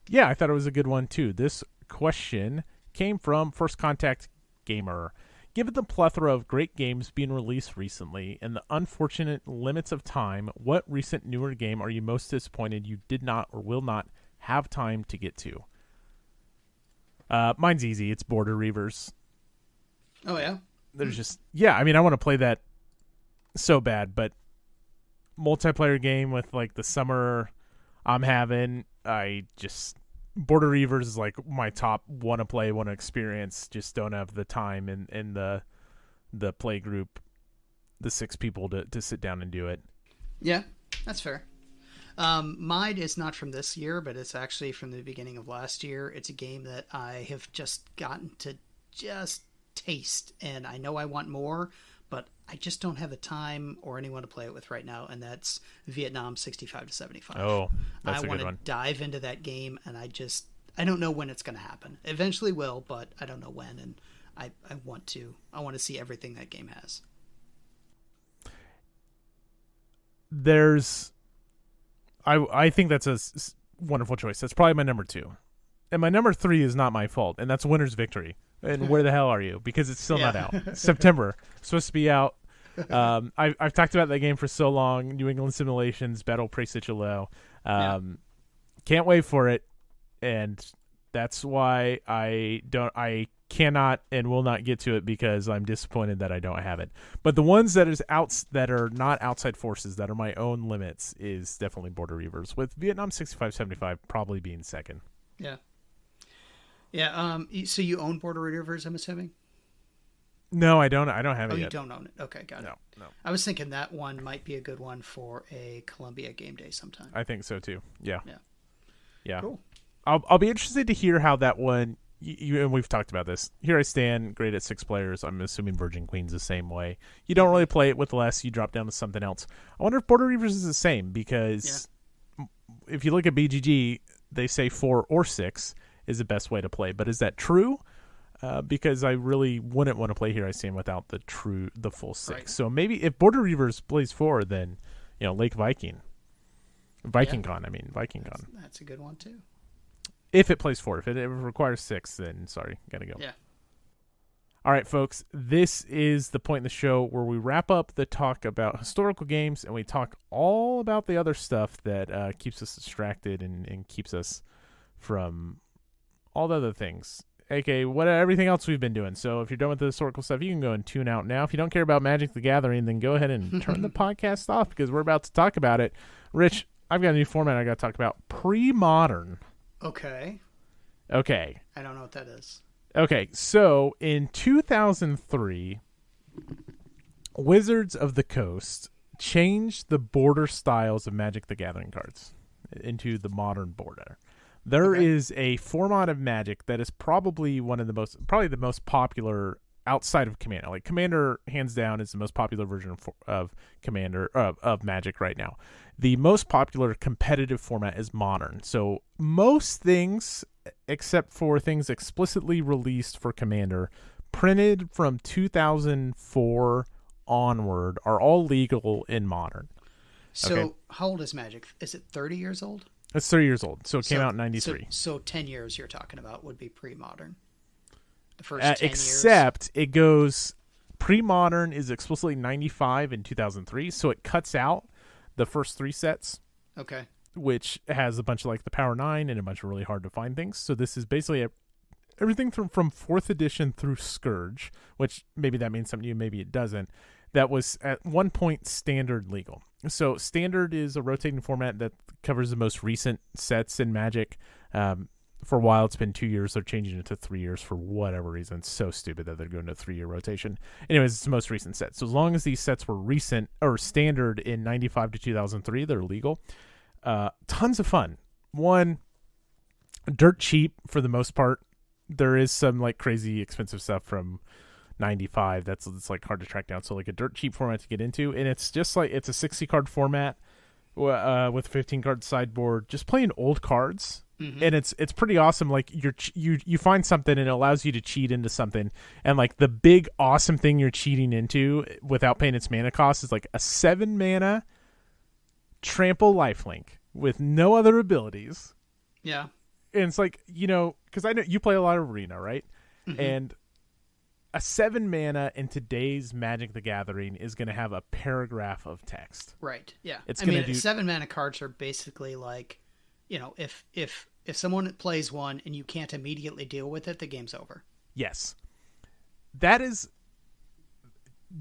S1: Yeah, I thought it was a good one, too. This question came from First Contact Gamer. Given the plethora of great games being released recently and the unfortunate limits of time, what recent newer game are you most disappointed you did not or will not have time to get to? Mine's easy. It's Border Reavers.
S2: Oh, yeah?
S1: There's just... Yeah, I mean, I want to play that so bad, but multiplayer game with, like, the summer I'm having, Border Reavers is like my top want to play, want to experience. Just don't have the time in the play group, the 6 people to sit down and do it.
S2: Yeah, that's fair. Mine is not from this year, but it's actually from the beginning of last year. It's a game that I have just gotten to just taste, and I know I want more, but I just don't have the time or anyone to play it with right now, and that's Vietnam 65 to 75.
S1: Oh, that's a good one.
S2: I want to dive into that game, and I don't know when it's going to happen. Eventually will, but I don't know when, and I want to see everything that game has.
S1: I think that's a wonderful choice. That's probably my number 2. And my number 3 is not my fault, and that's Winter's Victory. And where the hell are you? Because it's still not out. September. Supposed to be out. I've talked about that game for so long. New England Simulations, Battle Pré-Situlo. Can't wait for it. And that's why I cannot and will not get to it, because I'm disappointed that I don't have it. But the ones that are not outside forces, that are my own limits, is definitely Border Reavers, with Vietnam 65-75 probably being second.
S2: Yeah. Yeah. So you own Border Reavers, I'm assuming?
S1: No, I don't. I don't have it yet.
S2: You don't own it. Okay, got it.
S1: No.
S2: I was thinking that one might be a good one for a Columbia game day sometime.
S1: I think so too. Yeah.
S2: Cool.
S1: I'll be interested to hear how that one. And we've talked about this. Here I stand, great at 6 players. I'm assuming Virgin Queen's the same way. You don't really play it with less. You drop down to something else. I wonder if Border Reavers is the same, because if you look at BGG, they say 4 or 6 is the best way to play. But is that true? Because I really wouldn't want to play Here I Stand without the full 6. Right. So maybe if Border Reavers plays 4, then Lake Viking. VikingCon, VikingCon.
S2: That's a good one too.
S1: If it plays 4. If it requires 6, then sorry, gotta go.
S2: Yeah.
S1: All right, folks, this is the point in the show where we wrap up the talk about historical games, and we talk all about the other stuff that keeps us distracted and keeps us from all the other things. aka everything else we've been doing. So if you're done with the historical stuff, you can go and tune out now. If you don't care about Magic the Gathering, then go ahead and turn the podcast off, because we're about to talk about it. Rich, I've got a new format I got to talk about. Premodern.
S2: Okay.
S1: I
S2: don't know what that is.
S1: Okay, so in 2003, Wizards of the Coast changed the border styles of Magic the Gathering cards into the modern border. There is a format of Magic that is probably the most popular outside of Commander. Like Commander, hands down, is the most popular version of Commander of Magic right now. The most popular competitive format is Modern. So most things, except for things explicitly released for Commander, printed from 2004 onward, are all legal in Modern.
S2: So how old is Magic? Is it 30 years old?
S1: It's 30 years old. So it came out in 93.
S2: So 10 years you're talking about would be pre-modern. The first 10
S1: except years. It goes pre-modern is explicitly 95 and 2003. So it cuts out the first 3 sets.
S2: Okay.
S1: Which has a bunch of like the Power 9 and a bunch of really hard to find things. So this is basically everything from 4th edition through Scourge, which maybe that means something to you, maybe it doesn't. That was at one point standard legal. So standard is a rotating format that covers the most recent sets in Magic. For a while, it's been 2 years. They're changing it to 3 years for whatever reason. It's so stupid that they're going to a 3-year rotation. Anyways, it's the most recent set. So as long as these sets were recent or standard in 95 to 2003, they're legal. Tons of fun. One, dirt cheap for the most part. There is some like crazy expensive stuff from 95 it's like hard to track down. So like a dirt cheap format to get into, and it's just like it's a 60 card format with 15 card sideboard, just playing old cards. And it's pretty awesome. Like you find something and it allows you to cheat into something, and like the big awesome thing you're cheating into without paying its mana cost is like a 7 mana trample lifelink with no other abilities.
S2: Yeah.
S1: And it's like, because I know you play a lot of Arena, right? And a 7 mana in today's Magic the Gathering is going to have a paragraph of text.
S2: Right. Yeah.
S1: It's
S2: 7 mana cards are basically like, if someone plays one and you can't immediately deal with it, the game's over.
S1: Yes.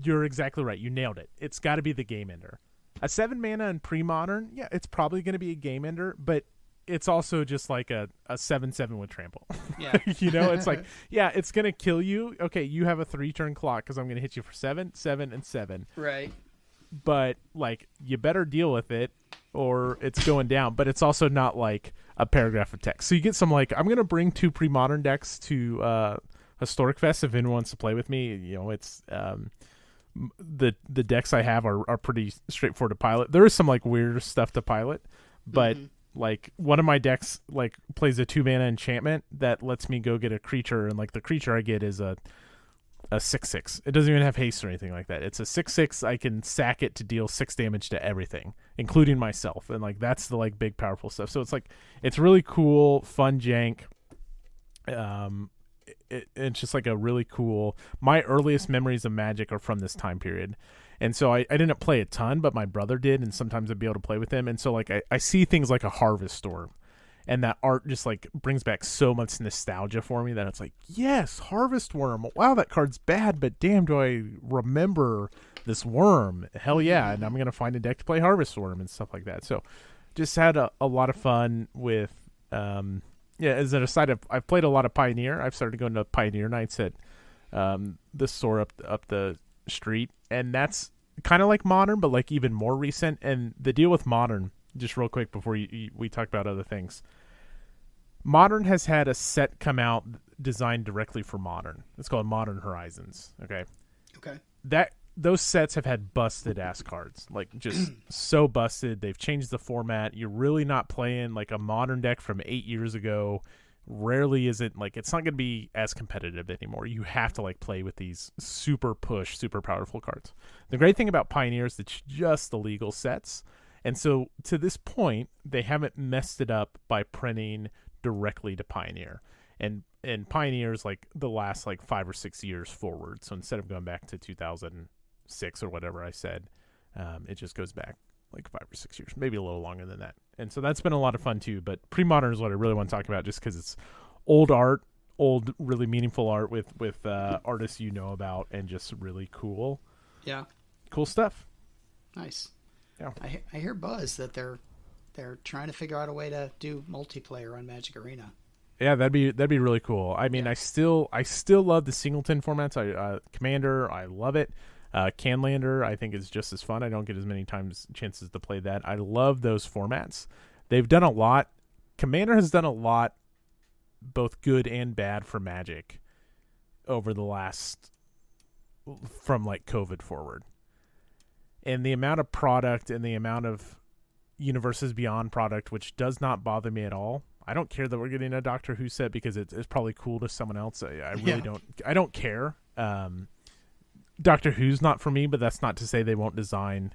S1: You're exactly right. You nailed it. It's got to be the game ender. A 7 mana in Premodern, yeah, it's probably going to be a game ender, but it's also just like a 7/7 with trample.
S2: Yeah.
S1: It's like, yeah, it's going to kill you. Okay, you have a 3-turn clock because I'm going to hit you for 7, 7, and 7.
S2: Right.
S1: But like, you better deal with it or it's going down. But it's also not like a paragraph of text. So you get some like, I'm going to bring 2 Premodern decks to HistoriKC Fest if anyone wants to play with me. It's the decks I have are pretty straightforward to pilot. There is some like weird stuff to pilot, but like one of my decks like plays a 2 mana enchantment that lets me go get a creature, and like the creature I get is a 6/6. It doesn't even have haste or anything like that. It's a 6/6. I can sack it to deal 6 damage to everything, including myself, and like that's the like big powerful stuff. So it's like it's really cool, fun jank. It's just like a really cool. My earliest memories of Magic are from this time period, and so I didn't play a ton, but my brother did, and sometimes I'd be able to play with him. And so like I see things like a Harvest Storm, and that art just like brings back so much nostalgia for me that it's like, yes, Harvest Worm. Wow, that card's bad, but damn, do I remember this worm? Hell yeah, and I'm gonna find a deck to play Harvest Worm and stuff like that. So just had a lot of fun with. Yeah, as an aside, I've played a lot of Pioneer. I've started going to Pioneer nights at the store up the street, and that's kind of like Modern, but like even more recent. And the deal with Modern, just real quick before we talk about other things, Modern has had a set come out designed directly for Modern. It's called Modern Horizons. Okay. Those sets have had busted ass cards, like just so busted. They've changed the format. You're really not playing like a Modern deck from 8 years ago. Rarely is it like, it's not going to be as competitive anymore. You have to like play with these super push, super powerful cards. The great thing about Pioneer is it's just the legal sets. And so to this point, they haven't messed it up by printing directly to Pioneer. And Pioneer's like the last like 5 or 6 years forward. So instead of going back to 2006 or whatever I said, it just goes back like 5 or 6 years, maybe a little longer than that. And so that's been a lot of fun too. But Premodern is what I really want to talk about, just because it's old art, old really meaningful art with artists about, and just really cool.
S2: Yeah,
S1: cool stuff.
S2: Nice.
S1: Yeah,
S2: I hear buzz that they're trying to figure out a way to do multiplayer on Magic Arena.
S1: Yeah, that'd be really cool. I mean, yeah. I still love the singleton formats. Commander, I love it. Canlander, I think, is just as fun. I don't get as many chances to play that. I love those formats. They've done a lot. Commander has done a lot, both good and bad, for Magic over the last, from like COVID forward. And the amount of product and the amount of Universes Beyond product, which does not bother me at all. I don't care that we're getting a Doctor Who set because it's probably cool to someone else. I really don't. I don't care. Doctor Who's not for me, but that's not to say they won't design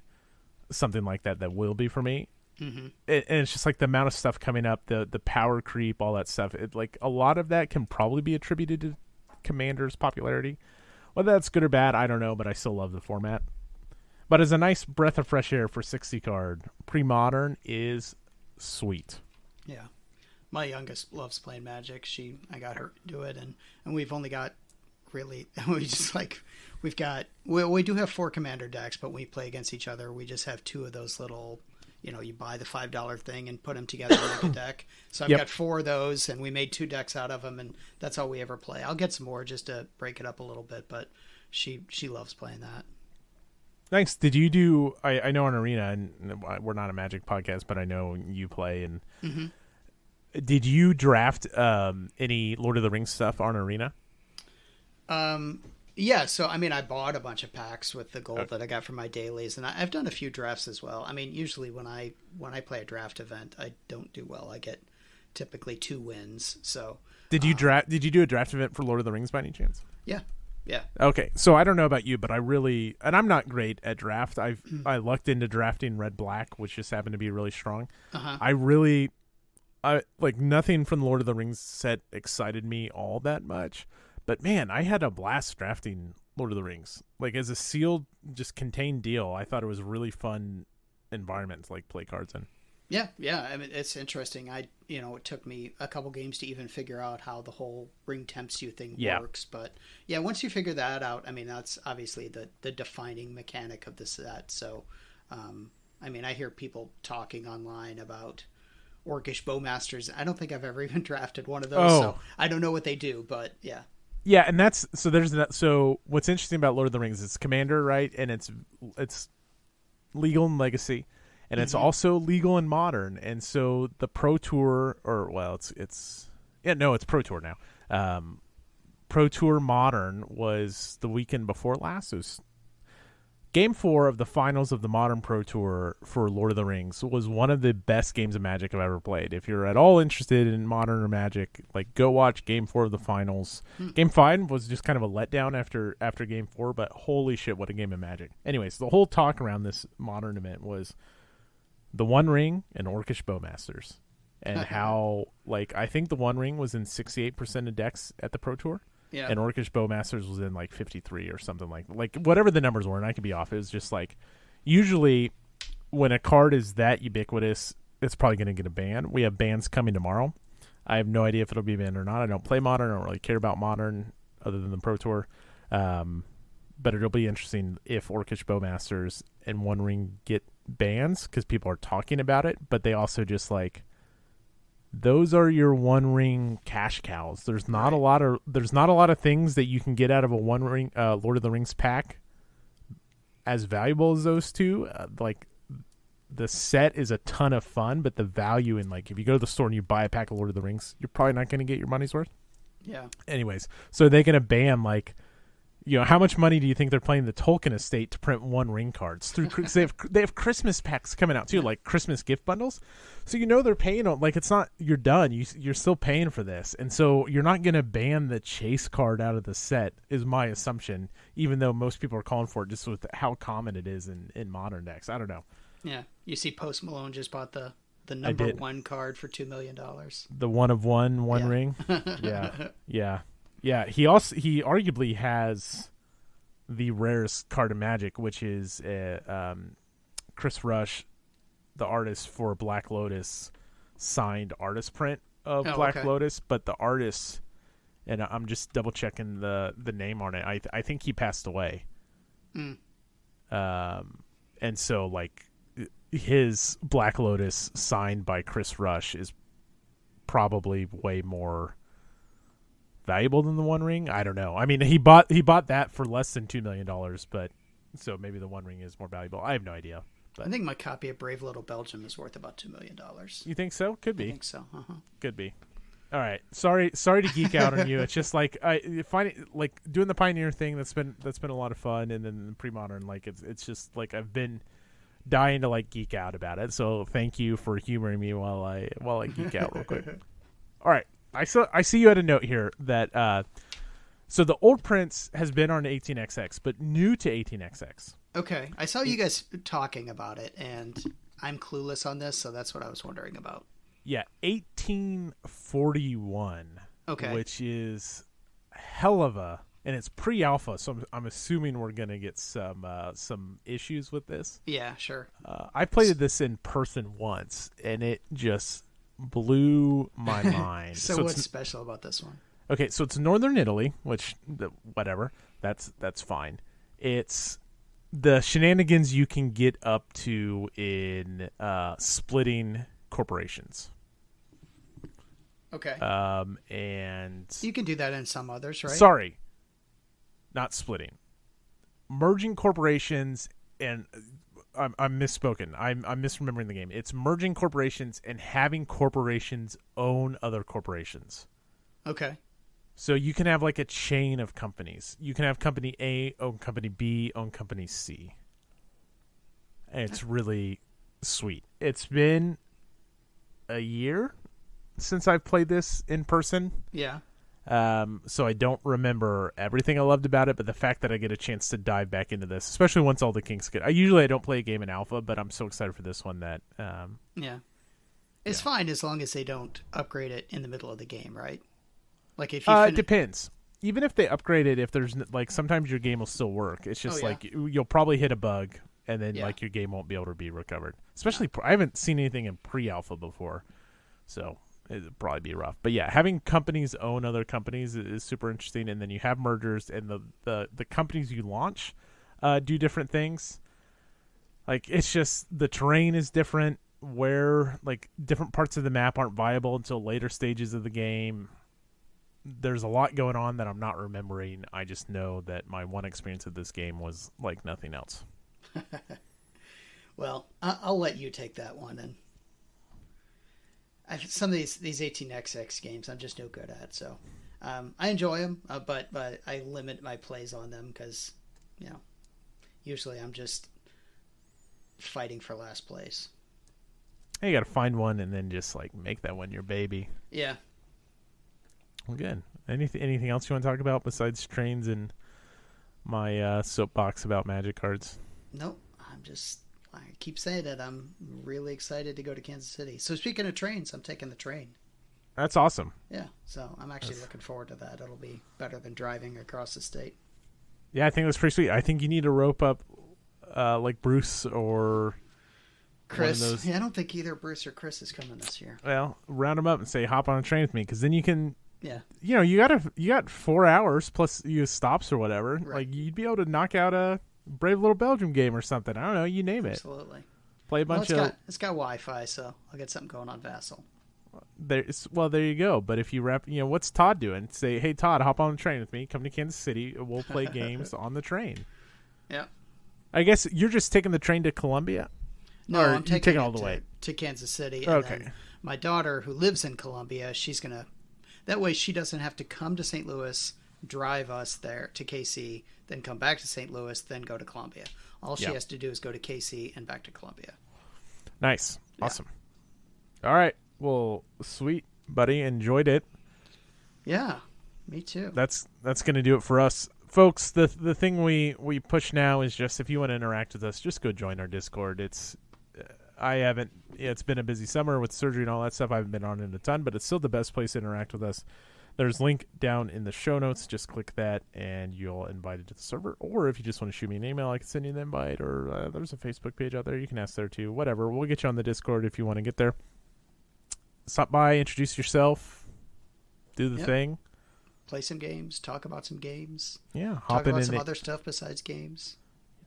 S1: something like that will be for me. Mm-hmm. And it's just like the amount of stuff coming up, the power creep, all that stuff. Like a lot of that can probably be attributed to Commander's popularity. Whether that's good or bad, I don't know, but I still love the format. But as a nice breath of fresh air for 60 card, Premodern is sweet.
S2: Yeah. My youngest loves playing Magic. I got her to do it, and we've only got really, we do have 4 Commander decks, but when we play against each other, we just have 2 of those little, you buy the $5 thing and put them together and make a deck. So I've got 4 of those, and we made 2 decks out of them, and that's all we ever play. I'll get some more just to break it up a little bit, but she loves playing that.
S1: Thanks. Did you do, I know on Arena, and we're not a Magic podcast, but I know you play, and Did you draft any Lord of the Rings stuff on Arena?
S2: Yeah, so I mean, I bought a bunch of packs with the gold that I got from my dailies, and I've done a few drafts as well. I mean, usually when I play a draft event, I don't do well. I get typically 2 wins. So
S1: did you do a draft event for Lord of the Rings by any chance?
S2: Yeah.
S1: Okay, so I don't know about you, but and I'm not great at draft. I lucked into drafting Red Black, which just happened to be really strong. I like nothing from the Lord of the Rings set excited me all that much. But man, I had a blast drafting Lord of the Rings. Like as a sealed, just contained deal, I thought it was a really fun environment to like play cards in.
S2: Yeah. I mean, it's interesting. It took me a couple games to even figure out how the whole ring tempts you thing works. But yeah, once you figure that out, I mean, that's obviously the defining mechanic of the set. So, I mean, I hear people talking online about Orcish Bowmasters. I don't think I've ever even drafted one of those. So I don't know what they do, but yeah.
S1: Yeah, and there's that. So what's interesting about Lord of the Rings is Commander, right? And it's legal in Legacy, and it's also legal in Modern. And so the Pro Tour, it's Pro Tour now. Pro Tour Modern was the weekend before last. It was Game 4 of the finals of the Modern Pro Tour for Lord of the Rings was one of the best games of Magic I've ever played. If you're at all interested in Modern or Magic, like go watch Game 4 of the finals. Game 5 was just kind of a letdown after Game 4, but holy shit, what a game of Magic. Anyways, the whole talk around this Modern event was the One Ring and Orcish Bowmasters. And how, like, I think the One Ring was in 68% of decks at the Pro Tour. Yeah. And Orcish Bowmasters was in like 53 or something like whatever the numbers were, and I could be off. It was just like usually when a card is that ubiquitous, it's probably going to get a ban. We have bans coming tomorrow. I have no idea if it'll be banned or not. I don't play Modern. I don't really care about Modern other than the Pro Tour. But it'll be interesting if Orcish Bowmasters and One Ring get bans because people are talking about it, but they also just like those are your One Ring cash cows. There's not a lot of things that you can get out of a One Ring Lord of the Rings pack as valuable as those two. Like the set is a ton of fun, but the value in like if you go to the store and you buy a pack of Lord of the Rings, you're probably not going to get your money's worth.
S2: Yeah.
S1: Anyways, so they're going to ban like, you know, how much money do you think they're paying the Tolkien estate to print One Ring cards through? They have Christmas packs coming out too, like Christmas gift bundles. So you know they're paying. Like it's not you're done. You're still paying for this, and so you're not going to ban the chase card out of the set. Is my assumption, even though most people are calling for it, just with how common it is in modern decks. I don't know.
S2: Yeah, you see, Post Malone just bought the number 1 card for $2 million.
S1: The one of one ring. Yeah. He arguably has the rarest card of Magic, which is Chris Rush, the artist for Black Lotus, signed artist print of Black Lotus, but the artist, and I'm just double checking the name on it. I think he passed away. And so like his Black Lotus signed by Chris Rush is probably way more valuable than the One Ring. I don't know. I mean, he bought that for less than $2 million, but so maybe the One Ring is more valuable. I have no idea. But
S2: I think my copy of Brave Little Belgium is worth about $2 million.
S1: You think so? Could be.
S2: I think so.
S1: Could be. All right. Sorry to geek out on you. It's just like I find it like doing the Pioneer thing. That's been a lot of fun, and then the Premodern. Like it's just like I've been dying to like geek out about it. So thank you for humoring me while I geek out real quick. All right. I see you had a note here that so the Old Prince has been on 18XX, but new to 18XX.
S2: Okay. I saw you guys talking about it, and I'm clueless on this, so that's what I was wondering about.
S1: Yeah, 1841.
S2: Okay.
S1: Which is hell of a, and it's pre-alpha, so I'm assuming we're going to get some issues with this.
S2: Yeah, sure.
S1: I played this in person once, and it just blew my mind.
S2: So what's special about this one?
S1: Okay, so it's Northern Italy, which whatever, that's fine. It's the shenanigans you can get up to in splitting corporations.
S2: Okay.
S1: And
S2: you can do that in some others, right?
S1: Sorry, not splitting, merging corporations, and I'm misspoken. I'm misremembering the game. It's merging corporations and having corporations own other corporations.
S2: Okay.
S1: So you can have like a chain of companies. You can have company A own company B own company C. And it's really sweet. It's been a year since I've played this in person.
S2: Yeah.
S1: So I don't remember everything I loved about it, but the fact that I get a chance to dive back into this, especially once all the kinks get... I don't play a game in alpha, but I'm so excited for this one that...
S2: yeah. It's fine as long as they don't upgrade it in the middle of the game, right? Like if you
S1: it depends. Even if they upgrade it, if there's like sometimes your game will still work. It's just like you'll probably hit a bug and then like your game won't be able to be recovered. Especially I haven't seen anything in pre-alpha before, so it'd probably be rough. But yeah, having companies own other companies is super interesting, and then you have mergers, and the companies you launch do different things. Like it's just the terrain is different, where like different parts of the map aren't viable until later stages of the game. There's a lot going on that I'm not remembering. I just know that my one experience of this game was like nothing else.
S2: Well, I'll let you take that one. And some of these 18xx games I'm just no good at. So I enjoy them, but I limit my plays on them because, usually I'm just fighting for last place.
S1: You got to find one and then just like make that one your baby.
S2: Yeah.
S1: Well, good. Anything else you want to talk about besides trains and my soapbox about Magic cards?
S2: Nope. I keep saying it. I'm really excited to go to Kansas City. So speaking of trains, I'm taking the train.
S1: That's awesome.
S2: Yeah. So I'm actually looking forward to that. It'll be better than driving across the state.
S1: Yeah, I think that's pretty sweet. I think you need to rope up like Bruce or
S2: Chris. Yeah, I don't think either Bruce or Chris is coming this year.
S1: Well, round them up and say, hop on a train with me, because then you can...
S2: Yeah.
S1: You got 4 hours plus you stops or whatever.
S2: Right.
S1: Like you'd be able to knock out a Brave Little Belgium game or something. I don't know. You name it.
S2: Absolutely.
S1: Play a bunch of...
S2: It's got Wi-Fi, so I'll get something going on Vassal.
S1: There you go. But if you what's Todd doing? Say, hey, Todd, hop on the train with me. Come to Kansas City. We'll play games on the train.
S2: Yeah.
S1: I guess you're just taking the train to Columbia?
S2: No, I'm taking it
S1: all the way
S2: to Kansas City. And
S1: okay.
S2: Then my daughter, who lives in Columbia, she's going to... That way she doesn't have to come to St. Louis, drive us there to KC, then come back to St. Louis, then go to Columbia. All she has to do is go to KC and back to Columbia.
S1: Nice. Awesome. All right. Well, sweet, buddy. Enjoyed it.
S2: Yeah, me too.
S1: That's going to do it for us. Folks, the thing we push now is just if you want to interact with us, just go join our Discord. It's been a busy summer with surgery and all that stuff. I haven't been on it a ton, but it's still the best place to interact with us. There's a link down in the show notes. Just click that and you'll invite it to the server. Or if you just want to shoot me an email, I can send you the invite. Or there's a Facebook page out there. You can ask there too. Whatever. We'll get you on the Discord if you want to get there. Stop by, introduce yourself, do the thing.
S2: Play some games, talk about some games.
S1: Yeah,
S2: talk about some other stuff besides games.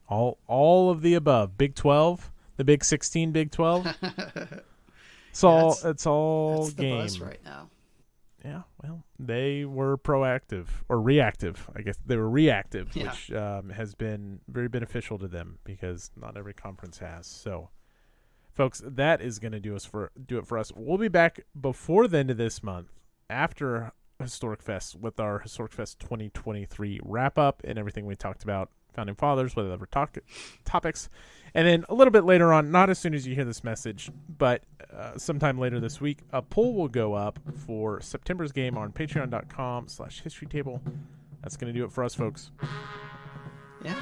S1: All of the above. Big 12, the Big 16, Big 12. It's all
S2: that's
S1: game.
S2: The buzz right now.
S1: Yeah, well, they were proactive or reactive. I guess they were reactive, which has been very beneficial to them because not every conference has. So, folks, that is going to do it for us. We'll be back before the end of this month after Historic Fest with our Historic Fest 2023 wrap up and everything we talked about, Founding Fathers, whatever topics. And then a little bit later on, not as soon as you hear this message, but sometime later this week, a poll will go up for September's game on patreon.com/historytable. That's going to do it for us, folks.
S2: Yeah.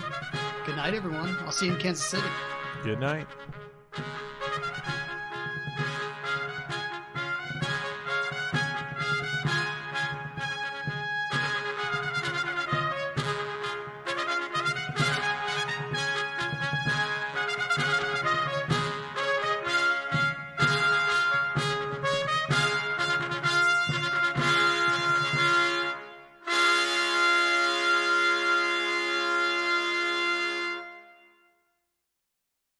S2: Good night, everyone. I'll see you in Kansas City.
S1: Good night.